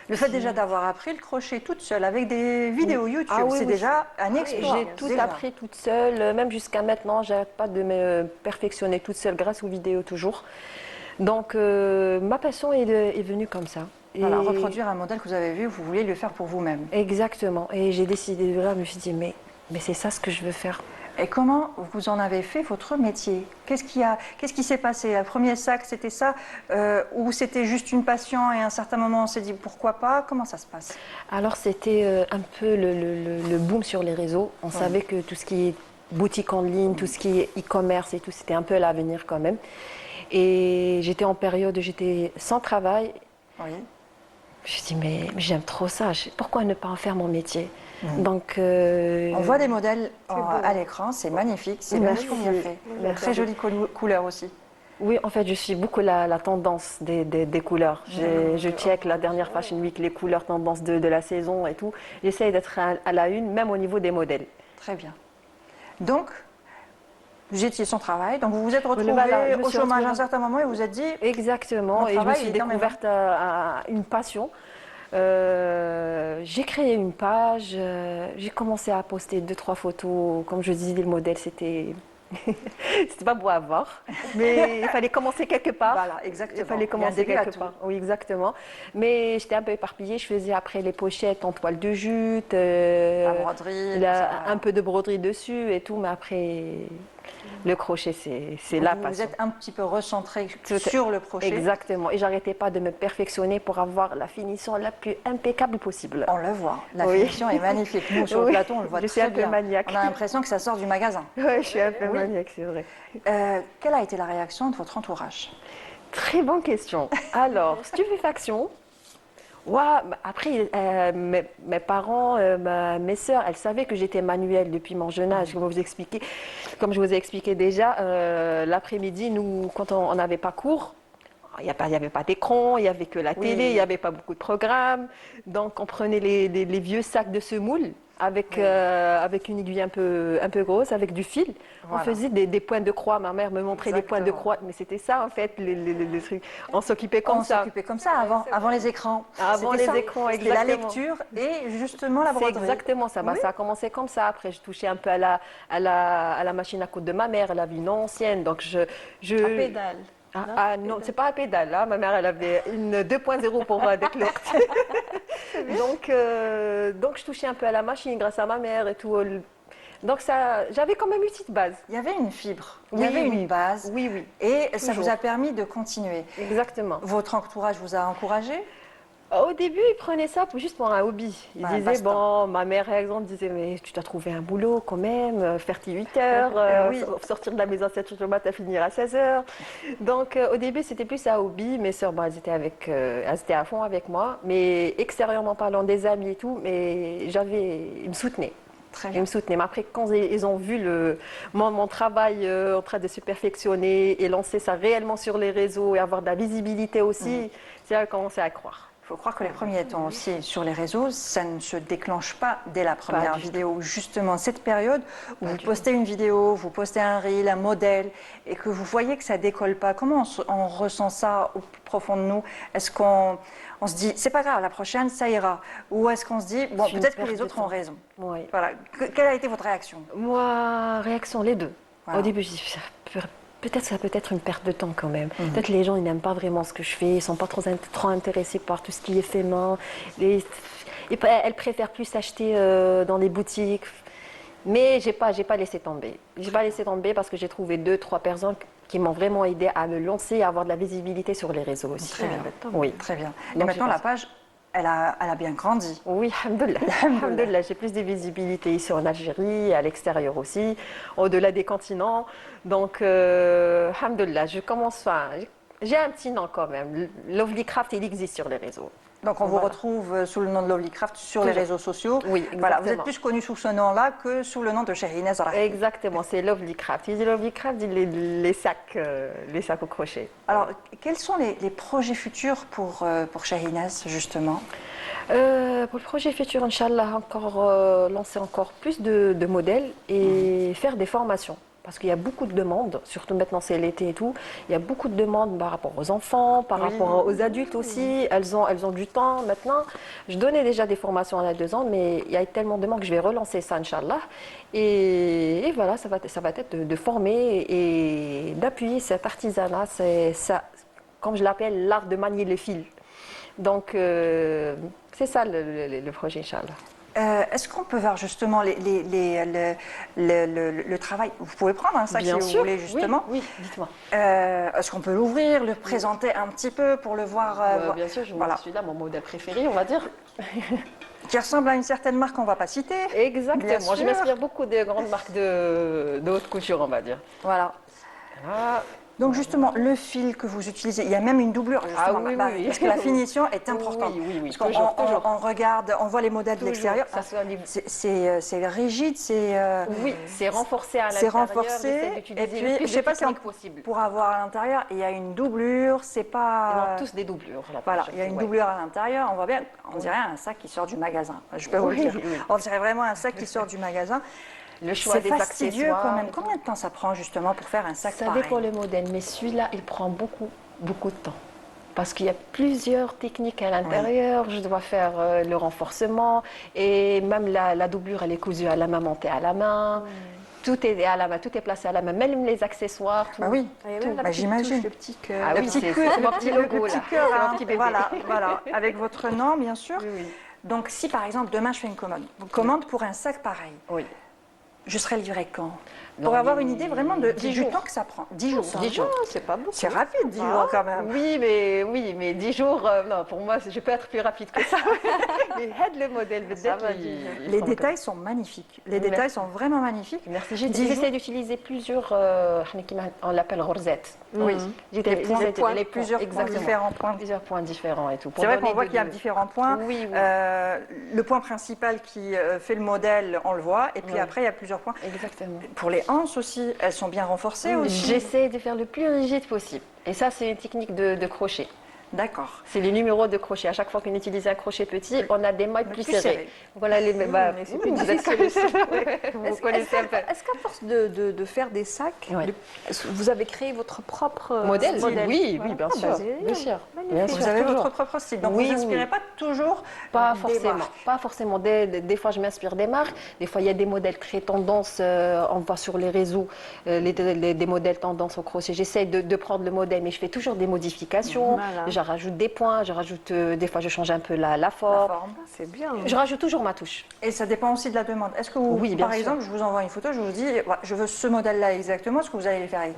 Le fait déjà d'avoir appris le crochet toute seule avec des vidéos YouTube, Ah oui, c'est oui. déjà un exploit. J'ai tout déjà. appris toute seule, même jusqu'à maintenant, j'arrête pas de me perfectionner toute seule grâce aux vidéos toujours. Donc ma passion est venue comme ça. Voilà, reproduire un modèle que vous avez vu, vous voulez le faire pour vous-même. Exactement. Et j'ai décidé de là, je me suis dit, mais c'est ça ce que je veux faire. Et comment vous en avez fait votre métier? Qu'est-ce qui s'est passé? Le premier sac, c'était ça? Ou c'était juste une passion et à un certain moment, on s'est dit pourquoi pas? Comment ça se passe? Alors c'était un peu le boom sur les réseaux. On savait que tout ce qui est boutique en ligne, tout ce qui est e-commerce et tout, c'était un peu l'avenir quand même. Et j'étais en période, j'étais sans travail. Oui. Je me suis dit, mais j'aime trop ça, pourquoi ne pas en faire mon métier? Donc, On voit des modèles à l'écran, c'est magnifique, c'est Merci. vachement bien fait. Merci. Très jolie couleur aussi. oui, en fait, je suis beaucoup la tendance des couleurs. Je check la dernière Fashion Week, les couleurs tendances de la saison et tout. J'essaye d'être à la une, même au niveau des modèles. Très bien. Donc, vous étiez sans travail, donc vous vous êtes retrouvé Voilà, je me au suis chômage à un retrouvée. certain moment et vous vous êtes dit, Exactement, Mon et je me travail suis est énormément. découverte à une passion. J'ai créé une page, j'ai commencé à poster 2-3 photos. Comme je disais, le modèle, c'était pas beau à voir, mais il fallait commencer quelque part. voilà, exactement. Il fallait Il y a un commencer début à quelque tout. part. Oui, exactement. Mais j'étais un peu éparpillée. Je faisais après les pochettes en toile de jute, La broderie, tout ça. un peu de broderie dessus et tout. Mais après, le crochet, c'est la Vous passion. êtes un petit peu recentré Tout- sur le crochet. Exactement. Et j'arrêtais pas de me perfectionner pour avoir la finition la plus impeccable possible. On le voit, la Oui. finition est magnifique. Nous, sur le Oui. plateau, on le voit Je suis très un peu bien. maniaque. On a l'impression que ça sort du magasin. Ouais, je suis un peu Oui. maniaque, c'est vrai. Quelle a été la réaction de votre entourage? Très bonne question. Alors, stupéfaction. Ouais, après, mes parents, mes sœurs, elles savaient que j'étais manuelle depuis mon jeune âge. Comme je vous ai expliqué déjà, l'après-midi, nous, quand on n'avait pas cours, il y avait pas d'écran, il n'y avait que la télé, il n'y avait pas beaucoup de programmes. Donc, on prenait les vieux sacs de semoule avec, avec une aiguille un peu grosse, avec du fil. Voilà. On faisait des points de croix. Ma mère me montrait des points de Exactement. croix. Mais c'était ça, en fait, les trucs. On s'occupait comme On ça. s'occupait comme ça avant les écrans. Avant C'était les ça. écrans, C'était la exactement. lecture et justement la C'est broderie. exactement ça. Bah, Oui. ça a commencé comme ça. Après, je touchais un peu à la machine à coudre de ma mère. Elle avait une ancienne. Donc, je... À pédale. Non, c'est pas à pédale. Là. Ma mère, elle avait une 2.0 pour déclore. Donc, je touchais un peu à la machine grâce à ma mère et tout. Donc, j'avais quand même une petite base. Il y avait une fibre, il y Oui, avait oui. une base Oui, oui. et ça vous Toujours. a permis de continuer. Exactement. Votre entourage vous a encouragé? Au début, ils prenaient ça juste pour un hobby. Ils Ouais, disaient, passe-temps. bon, ma mère, par exemple, disait, mais tu t'as trouvé un boulot quand même, faire tes 8 heures, Oui. sortir de la maison à 7 heures du matin, finir à 16 heures. Donc, au début, c'était plus un hobby. Mes sœurs, elles étaient à fond avec moi. Mais extérieurement parlant, des amis et tout, mais ils me soutenaient. Très Ils bien. me soutenaient. Mais après, quand ils ont vu mon travail en train de se perfectionner et lancer ça réellement sur les réseaux et avoir de la visibilité aussi, c'est là qu'ils ont commencé à croire. Il faut croire que les premiers temps aussi sur les réseaux, ça ne se déclenche pas dès la première du tout. vidéo. Justement, cette période où Pas vous du postez une vidéo, vous postez un reel, un modèle, et que vous voyez que ça décolle pas, comment on ressent ça au plus profond de nous? Est-ce qu'on se dit, c'est pas grave, la prochaine, ça ira? Ou est-ce qu'on se dit, bon, C'est une peut-être que perte les de autres ont temps. raison? Oui. Voilà. Quelle a été votre réaction? Moi, réaction, les deux. Voilà. Au début, je dis, ça peut être une perte de temps quand même. Peut-être les gens, ils n'aiment pas vraiment ce que je fais, ils ne sont pas trop intéressés par tout ce qui est fait main. Elles préfèrent plus acheter dans les boutiques. Mais j'ai pas laissé tomber. J'ai pas laissé tomber parce que j'ai trouvé 2-3 personnes qui m'ont vraiment aidé à me lancer et à avoir de la visibilité sur les réseaux aussi. Très bien. Oui. Très bien. Et Donc, maintenant, je la pense- page, elle a bien grandi. Oui, alhamdoulilah. Alhamdoulilah, j'ai plus de visibilité ici en Algérie, à l'extérieur aussi, au-delà des continents. Donc, alhamdoulilah, j'ai un petit nom quand même. Lovely Craft, il existe sur les réseaux. Donc on vous Voilà. retrouve sous le nom de Lovely Craft sur les Toujours. réseaux sociaux. Oui, Voilà, vous êtes exactement. plus connu sous ce nom-là que sous le nom de Shahinaz Rahim. Exactement, c'est Lovely Craft. Il dit Lovely Craft, il dit les sacs au crochet. Alors, quels sont les projets futurs pour Shahinaz, justement? Pour le projet futur, Inch'Allah, lancer encore plus de modèles et faire des formations. Parce qu'il y a beaucoup de demandes, surtout maintenant c'est l'été et tout, il y a beaucoup de demandes par rapport aux enfants, par rapport aux adultes aussi. Elles ont du temps maintenant. Je donnais déjà des formations à 2 ans, mais il y a tellement de demandes que je vais relancer ça, Inch'Allah. Et voilà, ça va être de former et d'appuyer cet artisanat, c'est ça, comme je l'appelle, l'art de manier le fil. Donc, c'est ça le projet, Inch'Allah. Est-ce qu'on peut voir justement le travail? Vous pouvez prendre un sac Bien si sûr, vous voulez, justement. Oui, dites-moi. Est-ce qu'on peut l'ouvrir, le présenter un petit peu pour le voir voir- Bien sûr, voilà. celui-là, mon modèle préféré, on va dire. Qui ressemble à une certaine marque qu'on ne va pas citer. Bien Exactement. Je sûr. m'inspire beaucoup de grandes marques de haute couture, on va dire. Voilà. Ah, Donc justement, le fil que vous utilisez, il y a même une doublure, justement, oui, bah, oui. parce que la finition est importante. Oui, Parce qu'on toujours. on regarde, on voit les modèles de l'extérieur, Ça soit libre. c'est rigide, Oui, c'est renforcé à c'est l'intérieur. renforcé. j'essaie Et d'utiliser le puis, plus je de sais pas si on techniques possible. pour avoir à l'intérieur, il y a une doublure, c'est Ils pas... ont tous des doublures. là, Voilà, je il y a sais, une ouais. doublure à l'intérieur, on voit bien, on dirait un sac qui sort du magasin. Je peux vous le Oui, dire. oui. On dirait vraiment un sac qui sort du magasin. Le choix C'est des fastidieux accessoires. quand même. Combien de temps ça prend justement pour faire un sac Ça pareil? dépend le modèle, mais celui-là, il prend beaucoup de temps. Parce qu'il y a plusieurs techniques à l'intérieur. Je dois faire le renforcement et même la doublure, elle est cousue à la main, montée à la main. Tout est à la main, tout est placé à la main, même les accessoires. Tout. Ah oui, Bah, j'imagine. Le petit cœur. Ah Le oui, petit c'est cœur, mon petit le logo, petit là. cœur, C'est mon hein. petit bébé. Voilà, avec votre nom bien sûr. Oui, oui. Donc si par exemple demain je fais une commande pour un sac pareil, Oui. je serai livrée quand? Dans Pour avoir les une idée vraiment du 10 jours. temps que ça prend. 10 jours. 10 jours. C'est pas beaucoup. C'est rapide, 10 jours quand même. Oui, mais 10 jours, non, pour moi, je peux être plus rapide que ça. mais aide le modèle, Les détails sont magnifiques. Les Merci. détails sont vraiment magnifiques. Merci. 10 jours. J'essaie d'utiliser plusieurs, on l'appelle rosette. Oui. Les points, les plusieurs points exactement. différents points. Plusieurs points différents et tout. C'est vrai qu'on voit qu'il y a différents points. Oui, oui. Le point principal qui fait le modèle, on le voit. Et puis Oui. après, il y a plusieurs points. Exactement. Pour les anses aussi, elles sont bien renforcées aussi. J'essaie de faire le plus rigide possible. Et ça, c'est une technique de crochet. D'accord. C'est les numéros de crochet. À chaque fois qu'on utilise un crochet petit, on a des mailles plus plus serrées. serrées. Voilà les Mais c'est plus vous êtes difficile connaissez. aussi. Vous Est-ce connaissez un peu. est-ce qu'à force de faire des sacs, Ouais. vous avez créé votre propre Modèle. style? Oui, Voilà. bien Ah, sûr. bah, c'est Bien sûr. Bien magnifique. sûr, Vous avez toujours. votre propre style, donc Oui, vous oui, n'inspirez oui. pas toujours Pas des forcément, marques. pas forcément. Des fois, je m'inspire des marques. Des fois, il y a des modèles très tendance. On voit sur les réseaux des modèles tendance au crochet. J'essaie de prendre le modèle, mais je fais toujours des modifications. Voilà. Je rajoute des points. Je rajoute des fois, je change un peu la La forme. forme. Ah, c'est bien. Je rajoute toujours ma touche. Et ça dépend aussi de la demande. Est-ce que vous, Oui, bien par sûr. exemple, je vous envoie une photo, je vous dis, voilà, je veux ce modèle-là exactement, est-ce que vous allez les faire avec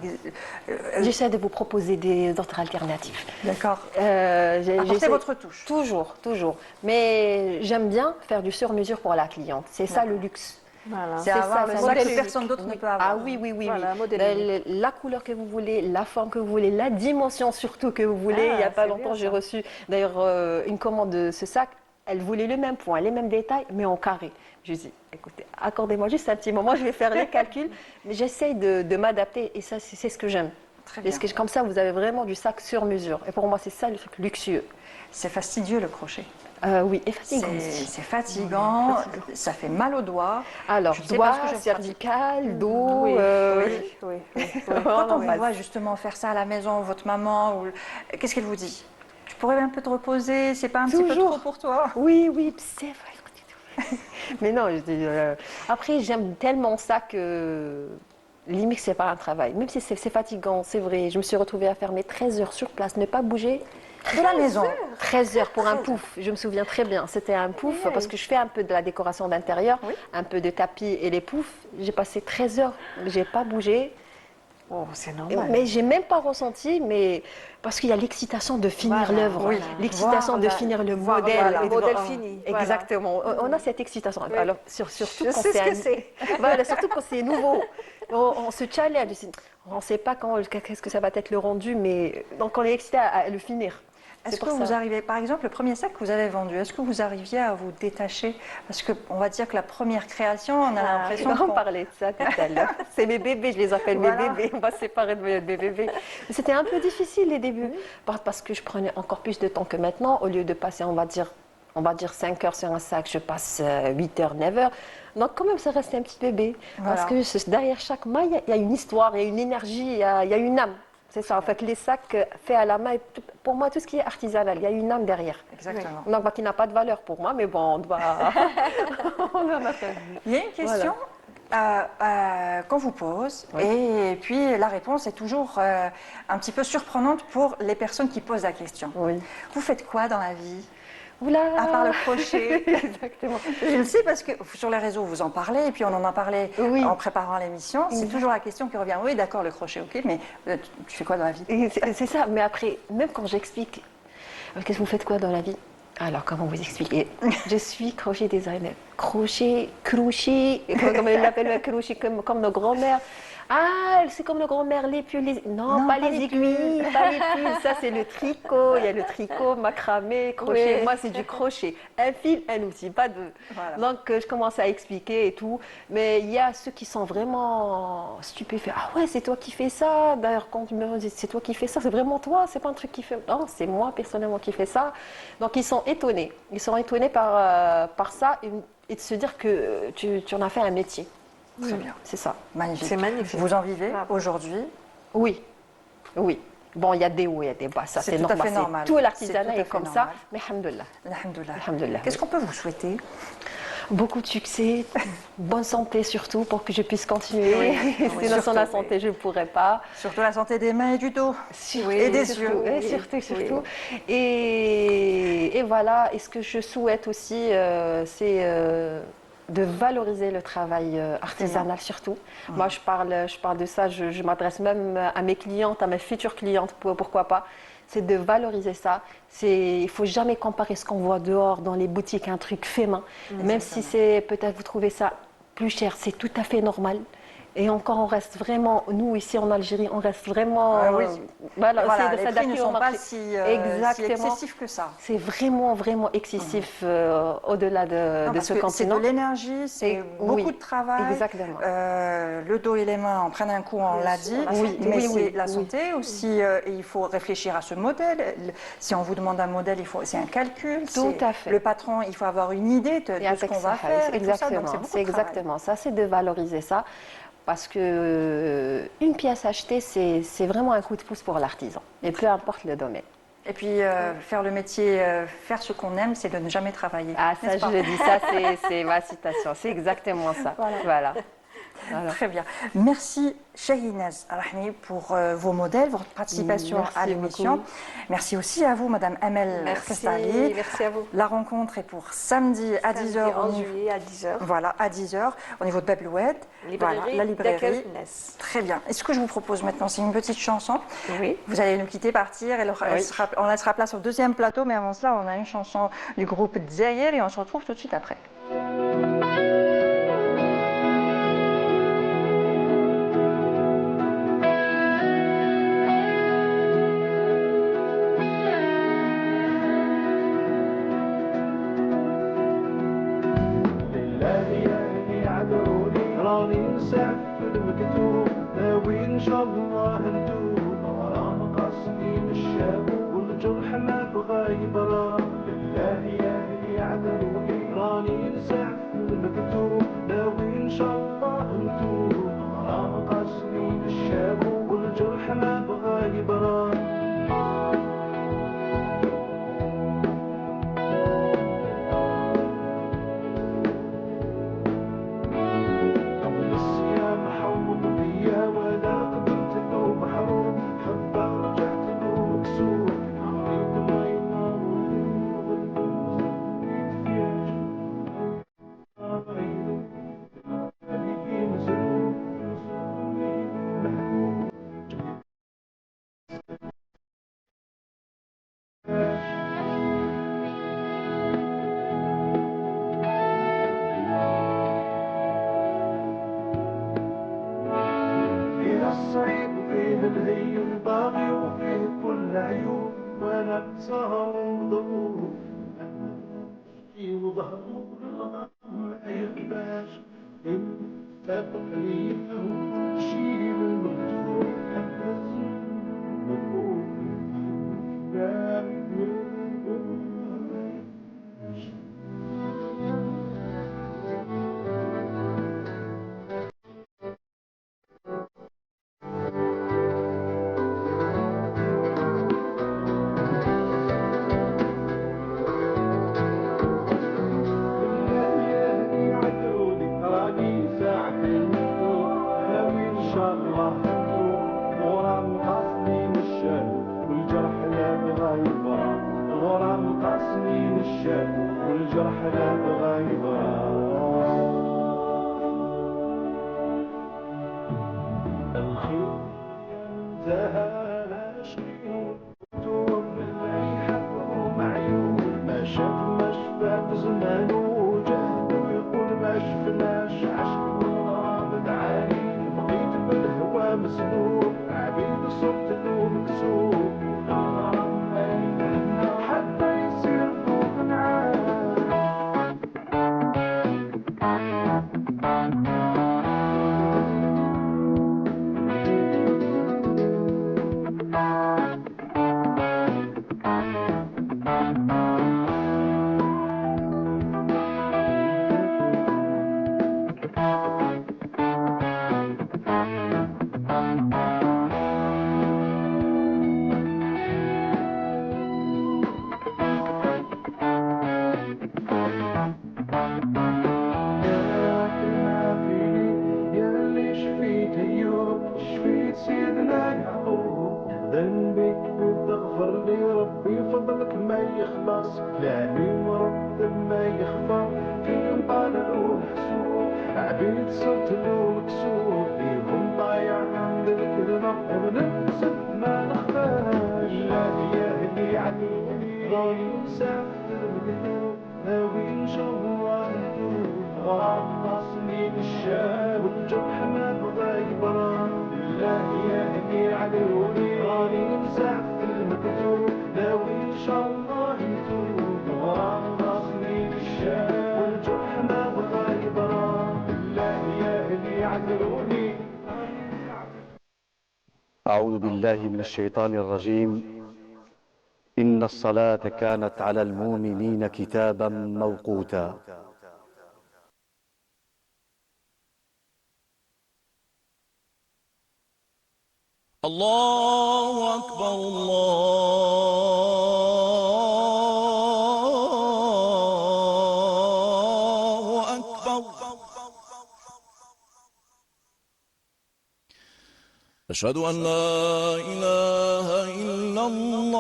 J'essaie de vous proposer d'autres alternatives. D'accord. J'essaie- Apportez votre touche. Toujours, toujours. Mais j'aime bien faire du sur-mesure pour la cliente. C'est ça le luxe. Voilà. C'est avoir le ça, sac modèle que personne d'autre ne Oui. peut avoir. Ah oui, oui, oui. Voilà, oui. modèle unique. La couleur que vous voulez, la forme que vous voulez, la dimension surtout que vous voulez. Ah, Il n'y a pas c'est longtemps, bien, j'ai ça. reçu d'ailleurs une commande de ce sac. Elle voulait le même point, les mêmes détails, mais en carré. Je lui ai dit, écoutez, accordez-moi juste un petit moment, je vais faire les calculs. Mais j'essaye de m'adapter et ça, c'est ce que j'aime. Très bien. Parce que comme ça, vous avez vraiment du sac sur mesure. Et pour moi, c'est ça le truc luxueux. C'est fastidieux le crochet. Oui, et fatigant C'est aussi. c'est fatigant, ça fait mal aux doigts. Alors, Je ne sais pas doigts, ce que je cervical, dos. Oui, oui. oui. Quand on on vous passe. voit justement faire ça à la maison, votre maman, qu'est-ce qu'elle vous dit? Tu pourrais un peu te reposer, c'est pas un petit peu Toujours. trop pour toi? Oui, oui, c'est vrai. Mais non, je dis, après, j'aime tellement ça que limite, c'est pas un travail. Même si c'est fatigant, c'est vrai. Je me suis retrouvée à faire mes 13 heures sur place, ne pas bouger. De la maison. 13 heures pour un pouf, je me souviens très bien. C'était un pouf parce que je fais un peu de la décoration d'intérieur, Oui. un peu de tapis et les poufs. J'ai passé 13 heures, j'ai pas bougé. Oh, c'est normal. Mais j'ai même pas ressenti, mais parce qu'il y a l'excitation de finir Voilà, l'œuvre, voilà. l'excitation de Voilà. finir le Voilà, modèle. voilà. et de- Modèle oh, fini, voilà. Exactement. On a cette excitation. Alors surtout Je quand sais ce que un- c'est. Voilà, surtout quand c'est nouveau. On se challenge. On ne sait pas qu'est-ce que ça va être le rendu, mais donc on est excité à le finir. Est-ce C'est que pour vous ça. arrivez, par exemple, le premier sac que vous avez vendu, est-ce que vous arriviez à vous détacher? Parce qu'on va dire que la première création, on a l'impression On qu'on... parlait de ça tout à l'heure. C'est mes bébés, je les appelle Voilà. mes bébés. On va se séparer de mes bébés. Mais c'était un peu difficile les débuts, parce que je prenais encore plus de temps que maintenant. Au lieu de passer, on va dire 5 heures sur un sac, je passe 8 heures, 9 heures. Donc quand même, ça reste un petit bébé. Voilà. Parce que derrière chaque maille, il y a une histoire, il y a une énergie, il y a une âme. C'est ça, en fait, les sacs faits à la main, pour moi, tout ce qui est artisanal, il y a une âme derrière. Exactement. Donc, qui n'a pas de valeur pour moi, mais bon, on doit... on doit mettre un but. Il y a une question qu'on vous pose, Oui. et puis la réponse est toujours un petit peu surprenante pour les personnes qui posent la question. Oui. Vous faites quoi dans la vie, Oula. à part le crochet? Exactement. Je le sais parce que sur les réseaux, vous en parlez, et puis on en a parlé Oui. en préparant l'émission. C'est toujours la question qui revient. Oui, d'accord, le crochet, ok, mais tu fais quoi dans la vie? Et c'est ça, mais après, même quand j'explique, qu'est-ce que vous faites quoi dans la vie? Alors, comment vous expliquer? Je suis crochet designer. Crochet, comme ils l'appellent, crochet comme nos grands-mères. Ah, c'est comme nos grands-mères, les pulls. Non, pas les aiguilles, pas les pulls. Ça, c'est le tricot. Il y a le tricot, macramé, crochet. Oui. Moi, c'est du crochet. Un fil, un outil, pas deux. Voilà. Donc, je commence à expliquer et tout. Mais il y a ceux qui sont vraiment stupéfaits. Ah ouais, c'est toi qui fais ça. D'ailleurs, quand tu me dis c'est toi qui fais ça, c'est vraiment toi. C'est pas un truc qui fait. Non, c'est moi personnellement qui fais ça. Donc, ils sont étonnés. Ils sont étonnés par ça et de se dire que tu en as fait un métier. Très bien. C'est ça. Magnifique. C'est magnifique. Vous en vivez Bravo. aujourd'hui? Oui. Oui. Bon, il y a des hauts, il y a des bas. Ça, C'est c'est tout à normal. fait normal. Tout C'est l'artisanat tout à est fait comme normal. ça. Mais alhamdoulilah. Alhamdoulilah. Alhamdoulilah. Qu'est-ce qu'on peut vous souhaiter? Beaucoup de succès, bonne santé surtout pour que je puisse continuer. Sinon, sans surtout, la oui. santé, je ne pourrais pas. Surtout la santé des mains et du dos. Et des surtout, yeux. et surtout. Et voilà, et ce que je souhaite aussi, c'est de valoriser le travail artisanal surtout. Moi, je parle de ça, je m'adresse même à mes clientes, à mes futures clientes, pourquoi pas. C'est de valoriser ça. Il ne faut jamais comparer ce qu'on voit dehors dans les boutiques, un truc fait main. Même si c'est peut-être vous trouvez ça plus cher, c'est tout à fait normal. Et encore, on reste vraiment, nous ici en Algérie, on reste vraiment. Ah oui. Voilà, Voilà, essayer de les prix ne s'adapter au sont pas marché. si Exactement. excessifs que ça. C'est vraiment, vraiment excessif au-delà Non, de parce ce que c'est continent. de l'énergie, c'est Et- beaucoup oui, de travail. exactement. Le dos et les mains en prennent un coup, on l'a dit. Oui, Mais oui, c'est oui, la oui. santé aussi. Et il faut réfléchir à ce modèle. Si on vous demande un modèle, c'est un calcul. Tout à fait. Le patron, il faut avoir une idée de ce qu'on va faire. Et tout ça. Donc, Exactement, c'est beaucoup c'est de travail. exactement ça, c'est de valoriser ça. Parce que une pièce achetée, c'est vraiment un coup de pouce pour l'artisan. Et peu importe le domaine. Et puis, faire le métier, faire ce qu'on aime, c'est de ne jamais travailler. Ah, ça, n'est-ce pas? je le dis, ça, c'est ma citation. C'est exactement ça. Voilà. Très bien. Merci Shahinaz Rahmi pour vos modèles, votre participation Merci à l'émission. beaucoup. Merci aussi à vous, Madame Amel Kestali. Merci à vous. La rencontre est pour samedi à 10h. 11 juillet à 10h. Voilà, à 10h, au niveau de Babloued. Voilà, la librairie. Très bien. Et ce que je vous propose maintenant, c'est une petite chanson. Oui. Vous allez nous quitter, partir, et on laissera place au deuxième plateau, mais avant cela, on a une chanson du groupe Dzaïr et on se retrouve tout de suite après. راني نسافر المكتوب ناوي ان شاء الله ندوب غرام قصدي مشاب والجرح ما بغى يبرى بالله يا اللي عذروني راني نسافر المكتوب ناوي ان شاء الله ندوب غرام قصدي مشاب والجرح ما بغى يبرى الصعيب وفيه الهي الباغي وفيه كل عيوب وانا بسهر وضروب شي وظهره ما يخباش يتفق ليا وشي بالمكتوب والجرح لا بغى يبرى الخير انتهى لا شيء مكتوب باللي حبه معيوب ما شاف ما شفاك زمانه جهد ويقول ما شفناش عشق والغرام تعاني بقيت بالهوى مسلوب عبيد صرت له مكسوب حتى يصير فوق نعام كلامي مرتب ما يخفى فيهم طالع ومحسوب عبيد صرت له مكسور فيهم ضايع عند الكلمة ونفسد ما نخفاش يا اللي علي راني مسافر بالقلوب ناوي ان شاء الله ندوب وعطسني بالشاب والجرح ما بغى يبرى بالله يهدي عدوني راني نسعف في المكتوب ناوي ان شاء الله نتوب وعطسني بالشاب والجرح ما بغى يبرى بالله يهدي عدوني. أعوذ بالله من الشيطان الرجيم. إن الصلاة كانت على المؤمنين كتابا موقوتا. الله أكبر الله أكبر. أشهد أن لا إله إلا الله.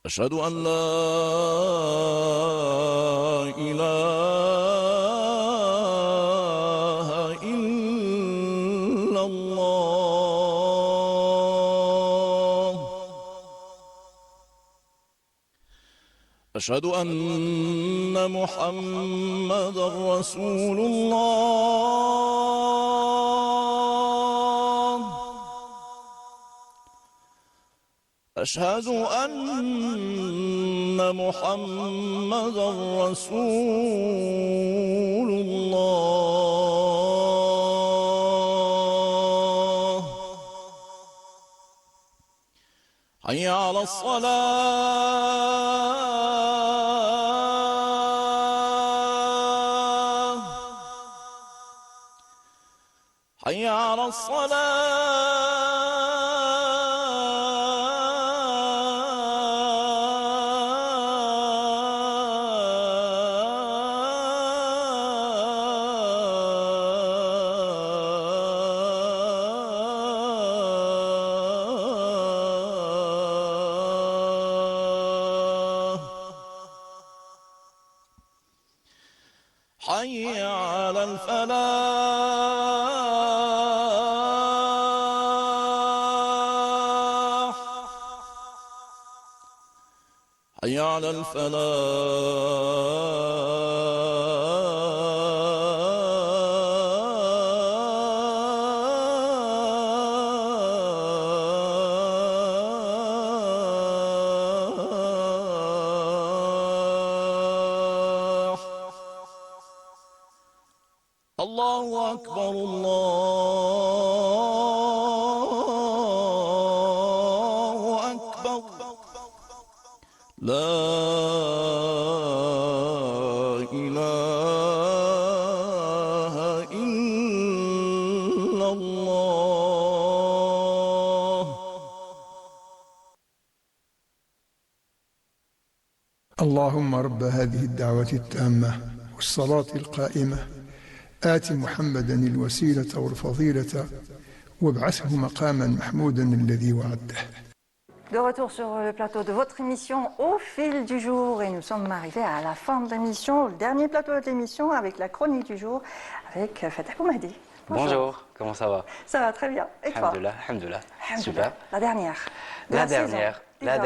أشهد أن لا إله إلا الله. أشهد أن محمدا رسول الله. أشهد أن محمدا رسول الله. حي على الصلاة. حي على الصلاة. حي على الفلاح. حي على الفلاح. الله أكبر الله أكبر. لا إله إلا الله. اللهم رب هذه الدعوة التامة والصلاة القائمة آت محمدا الوسيلة والفضيلة وابعثه مقاما محمودا الذي وعده. De retour sur le plateau de votre émission Au fil du jour et nous sommes arrivés à la fin de l'émission, le dernier plateau de l'émission avec la chronique du jour avec Fatah Boumadi. Bonjour, comment ça va? Ça va très bien. Et toi? Alhamdoulilah, alhamdoulilah. Super. La dernière. La saison.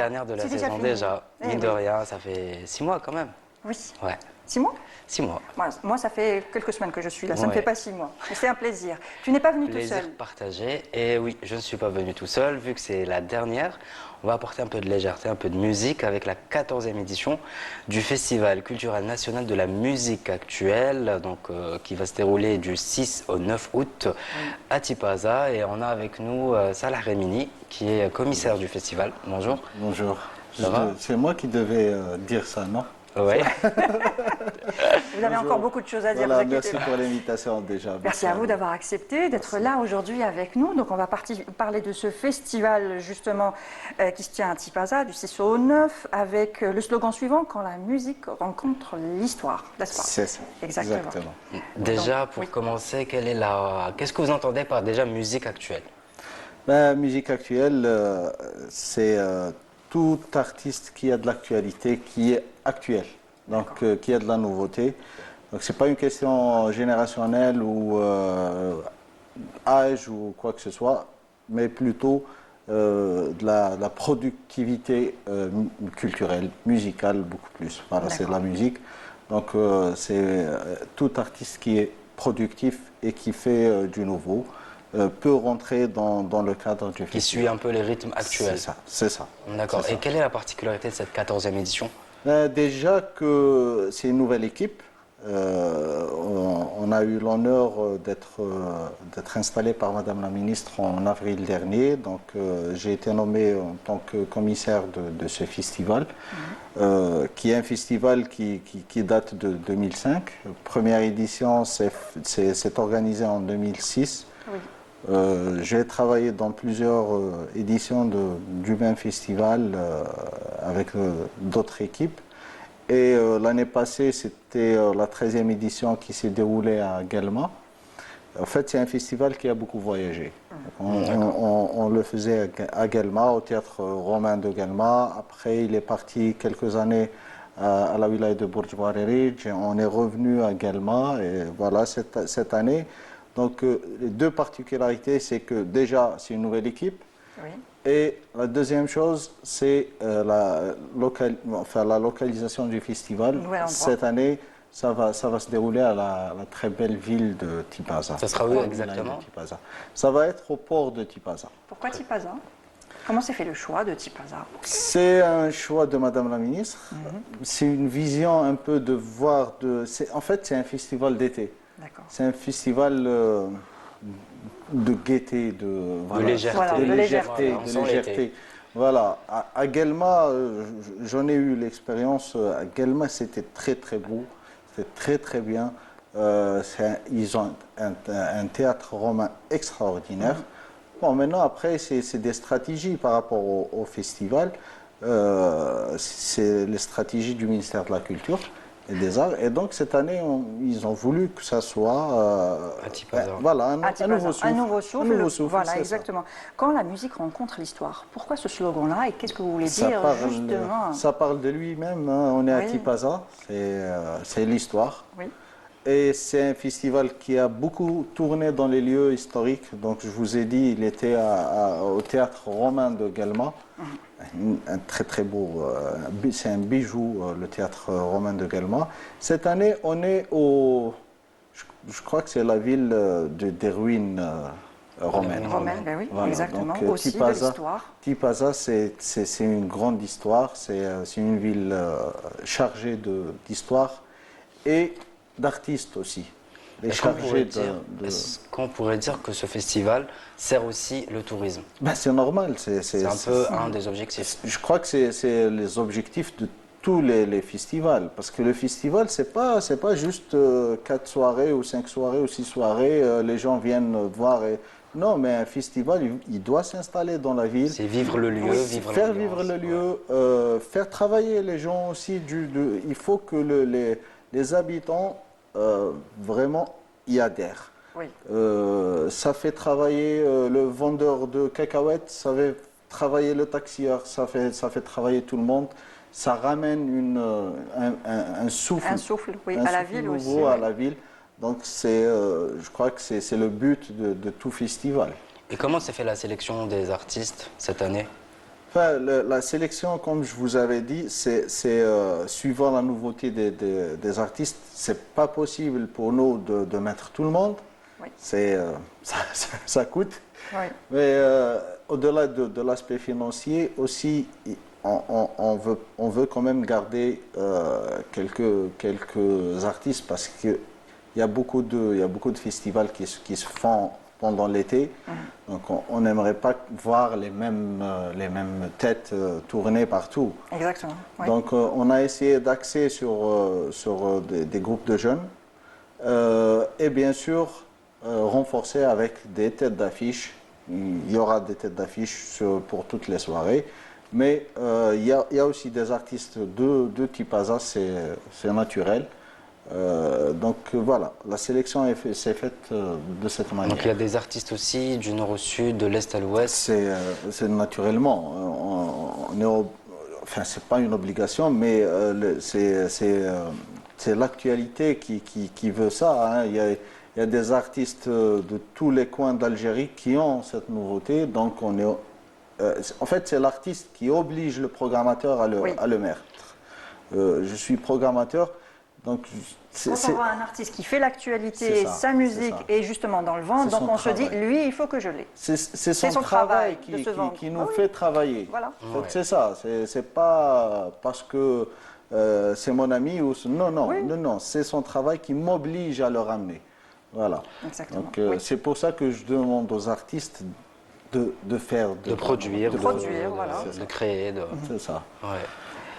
dernière de la C'est déjà saison fini. déjà. Eh Mine oui. de rien, ça fait 6 mois quand même. Oui. Ouais, 6 mois 6 mois. moi, ça fait quelques semaines que je suis là, ça ne Ouais. fait pas 6 mois. Mais c'est un plaisir. Tu n'es pas venu tout Plaisir seul. partagé. Et oui, je ne suis pas venu tout seul, vu que c'est la dernière. On va apporter un peu de légèreté, un peu de musique avec la 14e édition du Festival culturel national de la musique actuelle, donc, qui va se dérouler du 6 au 9 août à Tipaza. Et on a avec nous Salah Remini, qui est commissaire du festival. Bonjour. Bonjour. Ça va? C'est moi qui devais dire ça, non? Oui. Vous avez encore beaucoup de choses à dire. Voilà, vous inquiétez merci pas. pour l'invitation déjà. Merci à vous d'avoir accepté d'être là aujourd'hui avec nous. Donc on va parler de ce festival justement qui se tient à Tipaza du 6 au 9 avec le slogan suivant: quand la musique rencontre l'histoire. N'est-ce pas? C'est ça. Exactement. Déjà, pour commencer, qu'est-ce que vous entendez par déjà musique actuelle? Ben, musique actuelle, c'est tout artiste qui a de l'actualité, qui est actuel, donc qui a de la nouveauté. Donc c'est pas une question générationnelle ou âge ou quoi que ce soit, mais plutôt de la productivité culturelle, musicale, beaucoup plus. Voilà, c'est de la musique. Donc c'est tout artiste qui est productif et qui fait du nouveau peut rentrer dans le cadre du festival. Qui suit un peu les rythmes actuels. C'est ça. D'accord. Et quelle est la particularité de cette 14e édition? Déjà que c'est une nouvelle équipe. On a eu l'honneur d'être installé par Madame la Ministre en avril dernier. Donc j'ai été nommé en tant que commissaire de ce festival, qui est un festival qui date de 2005. Première édition s'est organisée en 2006. Oui. J'ai travaillé dans plusieurs éditions du même festival avec d'autres équipes. Et l'année passée, c'était la 13e édition qui s'est déroulée à Guelma. En fait, c'est un festival qui a beaucoup voyagé. On le faisait à Guelma, au théâtre romain de Guelma. Après, il est parti quelques années à la wilaya de Bourj Barerij. On est revenu à Guelma. Et voilà, cette année. Donc, les deux particularités, c'est que déjà, c'est une nouvelle équipe. Oui. Et la deuxième chose, c'est la localisation du festival. Cette année, ça va se dérouler à la très belle ville de Tipaza. Ça sera où exactement? Ça va être au port de Tipaza. Pourquoi Tipaza? Comment s'est fait le choix de Tipaza? C'est un choix de Madame la Ministre. C'est une vision un peu de voir... En fait, c'est un festival d'été. C'est un festival... de gaieté, de légèreté. Voilà, de légèreté. Voilà. À Guelma, j'en ai eu l'expérience. À Guelma, c'était très très beau, c'était très très bien. Ils ont un théâtre romain extraordinaire. Bon, maintenant, après, c'est des stratégies par rapport au festival. C'est les stratégies du ministère de la Culture et des Arts. Et donc, cette année, ils ont voulu que ça soit voilà, un nouveau souffle. Un nouveau souffle, voilà, exactement. Ça. Quand la musique rencontre l'histoire, pourquoi ce slogan-là et qu'est-ce que vous voulez dire justement? Ça parle de lui-même. Hein. On est à Tipaza, c'est l'histoire. Oui. Et c'est un festival qui a beaucoup tourné dans les lieux historiques. Donc, je vous ai dit, il était au théâtre romain de Guelma. Un très très beau, c'est un bijou, le théâtre romain de Guelma. Cette année, on est je crois que c'est la ville des ruines romaines. Ben oui, voilà. Exactement, donc, aussi Tipaza, de l'histoire. Tipaza, c'est une grande histoire, c'est une ville chargée d'histoire et d'artistes aussi. Est-ce qu'on pourrait dire que ce festival sert aussi le tourisme? Ben, c'est normal. C'est un peu un des objectifs. Je crois que c'est les objectifs de tous les festivals. Parce que le festival, c'est pas juste 4 soirées ou 5 soirées ou 6 soirées. Les gens viennent voir. Non, mais un festival, il doit s'installer dans la ville. C'est vivre le lieu, faire vivre le lieu, faire travailler les gens aussi. Il faut que les habitants vraiment y adhèrent. Oui. Ça fait travailler le vendeur de cacahuètes, ça fait travailler le taxieur, ça fait travailler tout le monde. Ça ramène un souffle. Un souffle, oui, à la ville aussi. À la ville. Donc je crois que c'est le but de tout festival. Et comment s'est fait la sélection des artistes cette année? Enfin, la sélection, comme je vous avais dit, c'est suivant la nouveauté des artistes. C'est pas possible pour nous de mettre tout le monde. Oui. Ça coûte. Oui. Mais au-delà de l'aspect financier, aussi, on veut quand même garder quelques artistes parce qu'il y a beaucoup de festivals qui se font pendant l'été. Donc on n'aimerait pas voir les mêmes têtes tourner partout. Exactement. Oui. Donc on a essayé d'axer sur des groupes de jeunes et bien sûr renforcer avec des têtes d'affiche. Il y aura des têtes d'affiche pour toutes les soirées. Mais il y a aussi des artistes de Tipaza, c'est naturel. Donc voilà, la sélection s'est faite de cette manière. Donc il y a des artistes aussi du nord au sud, de l'est à l'ouest. C'est naturellement. Enfin, c'est pas une obligation, mais c'est l'actualité qui veut ça. Hein. Il y a des artistes de tous les coins d'Algérie qui ont cette nouveauté, donc on est En fait, c'est l'artiste qui oblige le programmateur à le mettre. Je suis programmateur, donc Quand on voit un artiste qui fait l'actualité, sa musique et justement dans le ventre, donc on se dit, lui, il faut que je l'ai. C'est son travail qui nous fait travailler. Voilà. En fait, c'est ça. C'est pas parce que c'est mon ami ou non, c'est son travail qui m'oblige à le ramener. Voilà. Exactement. Donc c'est pour ça que je demande aux artistes de faire, de produire, voilà. de créer. C'est ça. Ouais.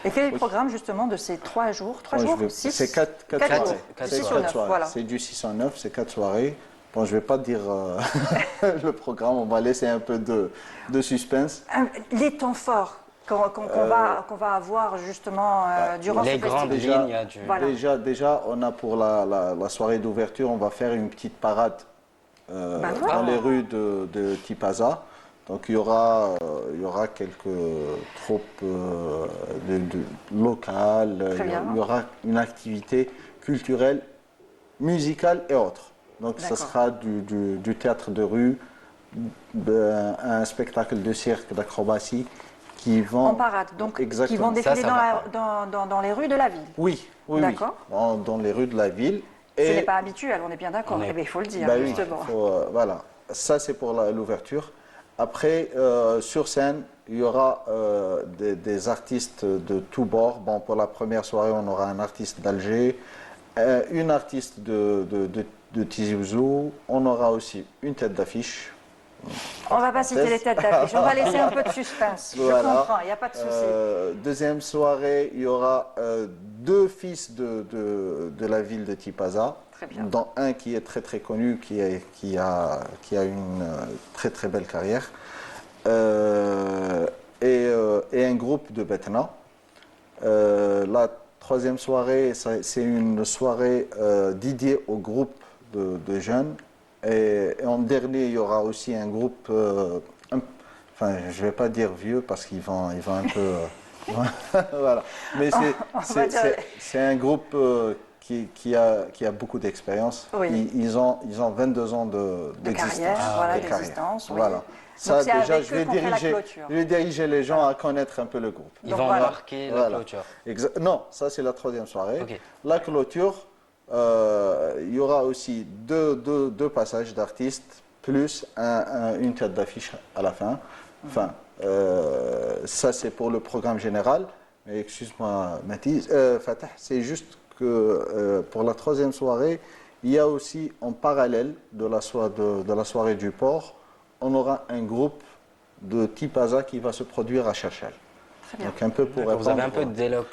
Et quel est le programme justement de ces 3 jours 3 jours 6 C'est 4 soirées. Voilà. C'est du 6 en 9, c'est 4 soirées. Bon, je ne vais pas dire le programme, on va laisser un peu de suspense. Les temps forts qu'on va avoir justement durant ce festival. Grandes lignes. Voilà. Déjà, on a pour la soirée d'ouverture, on va faire une petite parade dans les rues de Tipaza. Donc il y aura quelques troupes locales, il y aura une activité culturelle, musicale et autres. Donc ça sera du théâtre de rue, un spectacle de cirque, d'acrobatie qui vont... En parade, donc qui vont défiler dans les rues de la ville. Oui. D'accord. Dans les rues de la ville. Ce n'est pas habituel, on est bien d'accord. Eh bien, il faut le dire, justement. Voilà, ça c'est pour l'ouverture. Après, sur scène, il y aura des artistes de tous bords. Bon, pour la première soirée, on aura un artiste d'Alger, une artiste de Tizi Ouzou. On aura aussi une tête d'affiche. On ne va pas citer les têtes d'affiche, on va laisser un peu de suspense. Voilà. Je comprends, il n'y a pas de souci. Deuxième soirée, il y aura 2 fils de la ville de Tipaza. Dont un qui est très très connu, qui a une très très belle carrière, et un groupe de Betna. La troisième soirée, c'est une soirée dédiée au groupe de jeunes. Et en dernier, il y aura aussi un groupe, enfin je ne vais pas dire vieux parce qu'ils vont un peu... voilà. Mais c'est un groupe... Qui a beaucoup d'expérience. Oui. Ils ont 22 ans d'existence. D'existence. Oui. Voilà. Ça, déjà, je vais diriger les gens à connaître un peu le groupe. Ils vont marquer la clôture. Non, ça c'est la troisième soirée. Okay. La clôture, il y aura aussi deux passages d'artistes, plus une tête d'affiche à la fin. Enfin, ça c'est pour le programme général. Mais excuse-moi, Fatah, c'est juste que pour la troisième soirée, il y a aussi en parallèle de la soirée du port, on aura un groupe de Tipaza qui va se produire à Cherchel. Donc un peu pour vous avez un peu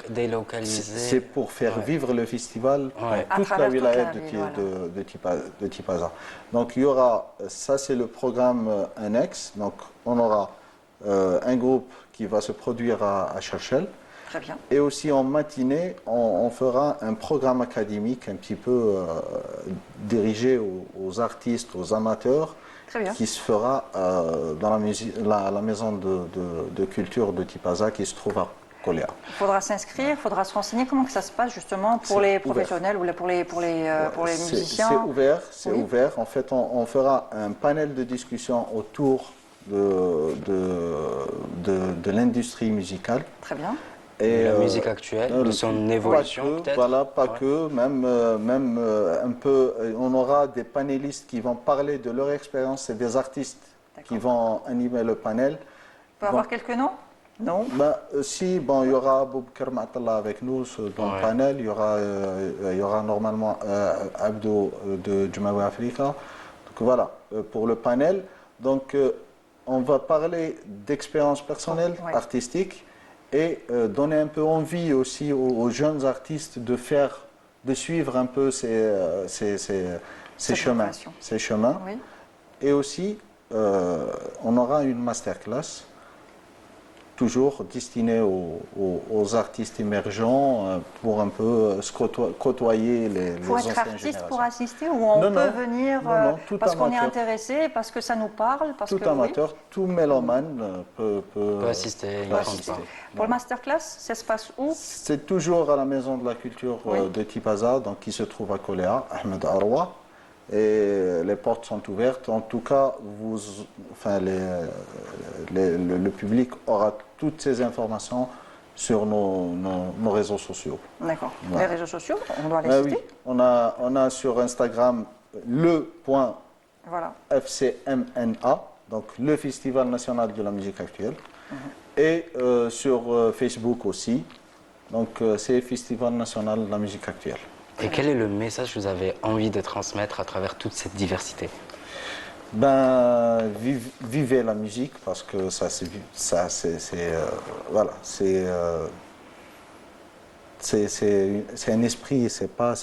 délocalisé. C'est pour faire vivre le festival dans toute la wilaya de Tipaza. Donc il y aura, ça c'est le programme annexe, donc on aura un groupe qui va se produire à Cherchel. Très bien. Et aussi en matinée, on fera un programme académique un petit peu dirigé aux artistes, aux amateurs, qui se fera dans la maison de culture de Tipaza qui se trouve à Koléa. Il faudra s'inscrire, il faudra se renseigner comment que ça se passe justement pour les professionnels ou pour les musiciens. C'est ouvert. En fait, on fera un panel de discussion autour de l'industrie musicale. Très bien. Et la musique actuelle, de son évolution peut-être. Voilà, pas que, même un peu, on aura des panélistes qui vont parler de leur expérience, c'est des artistes qui vont animer le panel. On peut avoir quelques noms? Non. Si, il y aura Boubkar Ma'atalla avec nous dans le panel, il y aura normalement Abdou de Jumaoui Africa. Donc voilà, pour le panel. Donc on va parler d'expérience personnelle, artistique, et donner un peu envie aussi aux jeunes artistes de suivre un peu ces chemins. Oui. Et aussi, on aura une masterclass, toujours destinée aux artistes émergents pour un peu côtoyer les faut anciennes être artiste générations. pour assister ou on peut venir parce qu'on est intéressé, parce que ça nous parle, parce tout que amateur, tout mélomane peut assister. Pour le masterclass, ça se passe où? C'est toujours à la Maison de la Culture de Tipaza, donc qui se trouve à Koléa, Ahmed Arwa. Et les portes sont ouvertes. En tout cas, le public aura toutes ces informations sur nos réseaux sociaux. D'accord. Voilà. Les réseaux sociaux, on doit les Ah citer. oui, on a sur Instagram le.fcmna, Voilà. donc le Festival national de la musique actuelle. Et sur Facebook aussi, donc c'est Festival national de la musique actuelle. Et quel est le message que vous avez envie de transmettre à travers toute cette diversité? Ben, vivez la musique parce que ça, voilà, c'est un esprit, c'est pas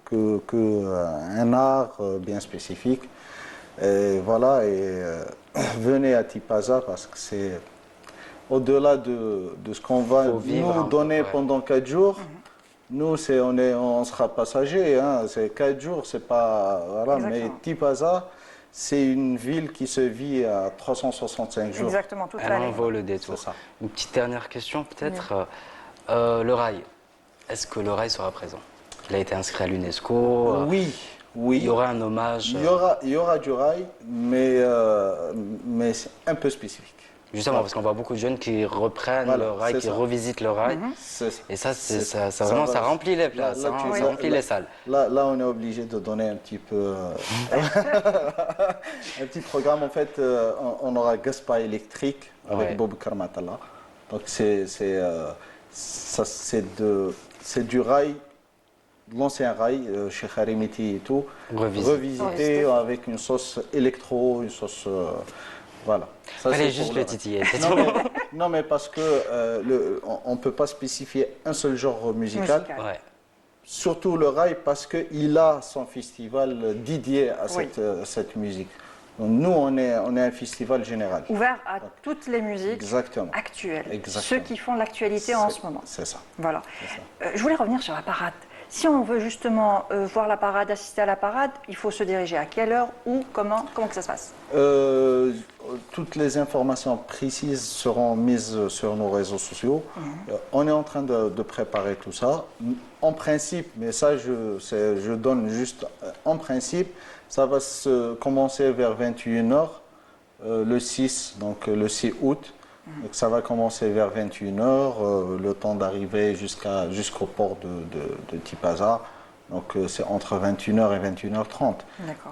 que un art bien spécifique. Et voilà, venez à Tipaza parce que c'est au-delà de ce qu'on va nous donner pendant 4 jours. Nous, on sera passagers, hein, c'est 4 jours, c'est pas voilà, mais Tipaza, c'est une ville qui se vit à 365 jours. Exactement, toute Elle l'année. en vaut le détour. Une petite dernière question peut-être. Le rail, est-ce que le rail sera présent? Il a été inscrit à l'UNESCO. Oui. Il y aura un hommage. Il y aura du rail, mais c'est un peu spécifique. Justement, parce qu'on voit beaucoup de jeunes qui reprennent le rail, qui revisitent le rail. Et ça, ça remplit les places, ça remplit les salles. Là, on est obligé de donner un petit peu un petit programme. En fait, on aura Gaspa électrique avec Bob Karmatalla. Donc c'est du rail, l'ancien rail, chez Harimiti et tout, revisité avec une sauce électro, une sauce... voilà. Ça, fallait juste le titiller. Non, mais parce que on ne peut pas spécifier un seul genre musical. Ouais. Surtout le rail parce qu'il a son festival dédié à cette musique. Donc, nous, on est un festival général. Ouvert à toutes les musiques actuelles. Ceux qui font l'actualité en ce moment. C'est ça. Voilà. Je voulais revenir sur la parade. Si on veut justement voir la parade, assister à la parade, il faut se diriger à quelle heure, où, comment que ça se passe? Toutes les informations précises seront mises sur nos réseaux sociaux. On est en train de préparer tout ça. En principe, mais ça je donne juste en principe, ça va commencer vers 21h le 6, donc le 6 août. Donc ça va commencer vers 21h, le temps d'arriver jusqu'au port de Tipaza. Donc c'est entre 21h et 21h30.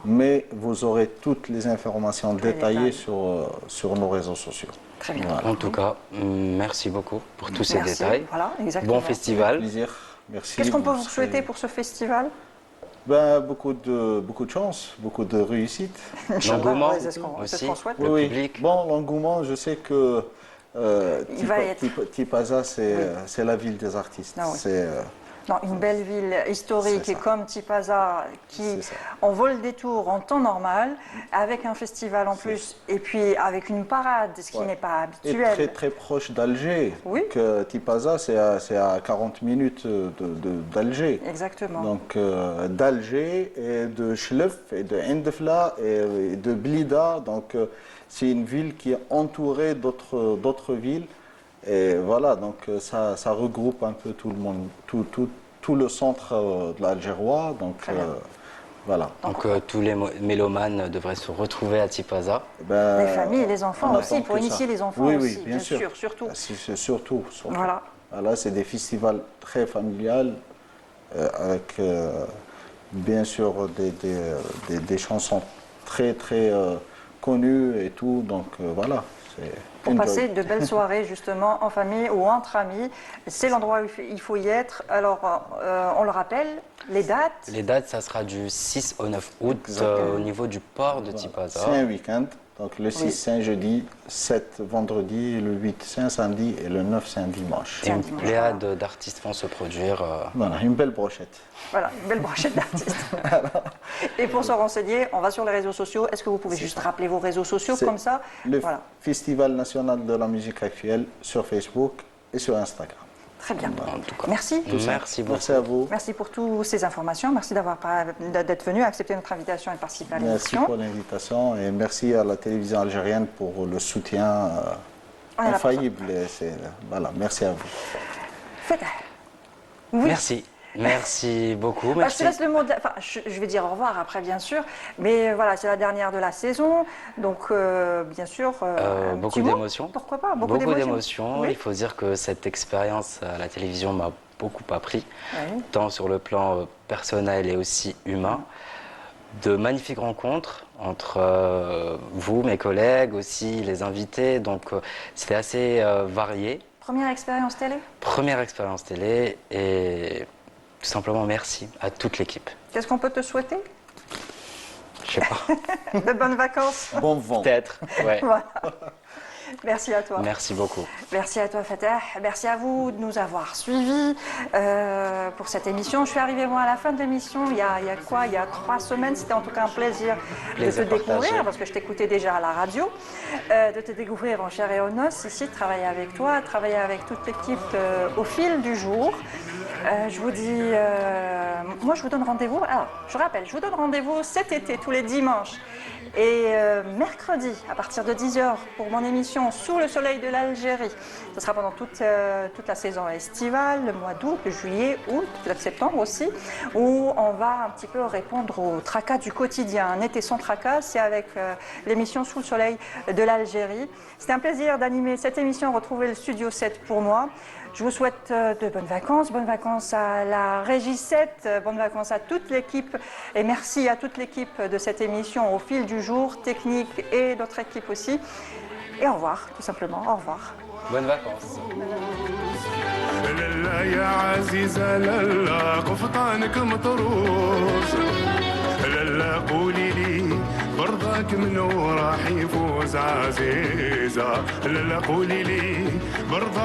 Mais vous aurez toutes les informations détaillées sur nos réseaux sociaux. Très bien. Voilà. En tout cas, merci beaucoup pour tous ces détails. Voilà, exactement. Bon festival. Plaisir. Merci. Qu'est-ce qu'on peut vous souhaiter pour ce festival? Ben, beaucoup de chance, beaucoup de réussite. L'engouement c'est ce qu'on souhaite. le public. Bon, l'engouement, je sais que Tipaza, c'est la ville des artistes. Non, une belle ville historique et comme Tipaza qui en vaut le détour en temps normal, avec un festival en plus et puis avec une parade, ce qui n'est pas habituel. Et très très proche d'Alger. Oui. Tipaza, c'est à 40 minutes d'Alger. Exactement. Donc d'Alger et de Chlef et de Indefla et de Blida. Donc c'est une ville qui est entourée d'autres villes. Et voilà, donc ça regroupe un peu tout le monde, tout le centre de l'Algérois. Donc voilà. Donc tous les mélomanes devraient se retrouver à Tipaza. Les familles, les enfants aussi, pour initier les enfants aussi, bien sûr, surtout. C'est surtout. Voilà. Voilà, c'est des festivals très familiales avec bien sûr des chansons très très connues et tout. Donc voilà. Pour passer de belles soirées justement en famille ou entre amis. C'est l'endroit où il faut y être. Alors on le rappelle, les dates? Les dates, ça sera du 6 au 9 août au niveau du port de Tipaza. C'est un week-end. Donc le 6 c'est un jeudi, 7 vendredi, le 8 c'est un samedi et le 9 c'est un dimanche. Et une pléiade d'artistes vont se produire. Voilà, une belle brochette. Voilà, une belle brochette d'artistes. Et pour se renseigner, on va sur les réseaux sociaux. Est-ce que vous pouvez juste rappeler vos réseaux sociaux comme ça? Le Festival national de la musique actuelle sur Facebook et sur Instagram. Très bien. En tout cas. Merci. Merci beaucoup. Merci à vous. Merci pour toutes ces informations. Merci d'être venu, accepter notre invitation et de participer à l'émission. Merci pour l'invitation et merci à la télévision algérienne pour le soutien infaillible. Voilà, merci à vous. Oui. Merci. Merci beaucoup. Je te laisse le mot. Enfin, je vais dire au revoir après, bien sûr. Mais voilà, c'est la dernière de la saison. Donc, bien sûr. Beaucoup d'émotions. Pourquoi pas? Beaucoup d'émotions. Oui. Il faut dire que cette expérience à la télévision m'a beaucoup appris, Oui. tant sur le plan personnel et aussi humain. De magnifiques rencontres entre vous, mes collègues, aussi les invités. Donc, c'était assez varié. Première expérience télé? Première expérience télé et tout simplement merci à toute l'équipe. Qu'est-ce qu'on peut te souhaiter? Je sais pas. De bonnes vacances. Bon vent. Peut-être, ouais. Voilà. Merci à toi. Merci beaucoup. Merci à toi, Fatah. Merci à vous de nous avoir suivis pour cette émission. Je suis arrivée, moi, à la fin de l'émission, il y a 3 semaines. C'était en tout cas un plaisir de te découvrir, parce que je t'écoutais déjà à la radio, de te découvrir en chair et en os, ici, de travailler avec toi, de travailler avec toute l'équipe au fil du jour. Je vous dis, moi je vous donne rendez-vous, alors je rappelle, je vous donne rendez-vous cet été, tous les dimanches et mercredi à partir de 10h pour mon émission Sous le soleil de l'Algérie. Ce sera pendant toute la saison estivale, le mois d'août, de juillet, août, peut-être septembre aussi, où on va un petit peu répondre au tracas du quotidien. Un été sans tracas, c'est avec l'émission Sous le soleil de l'Algérie. C'était un plaisir d'animer cette émission, retrouver le Studio 7 pour moi. Je vous souhaite de bonnes vacances à la Régie 7, bonnes vacances à toute l'équipe et merci à toute l'équipe de cette émission au fil du jour, technique et d'autres équipes aussi. Et au revoir, tout simplement, au revoir. Bonnes vacances. لا يا عزيزة لا قفطانك مطروش لا قولي لي برضاك منو راح يفوز عزيزة لا قولي لي برضاك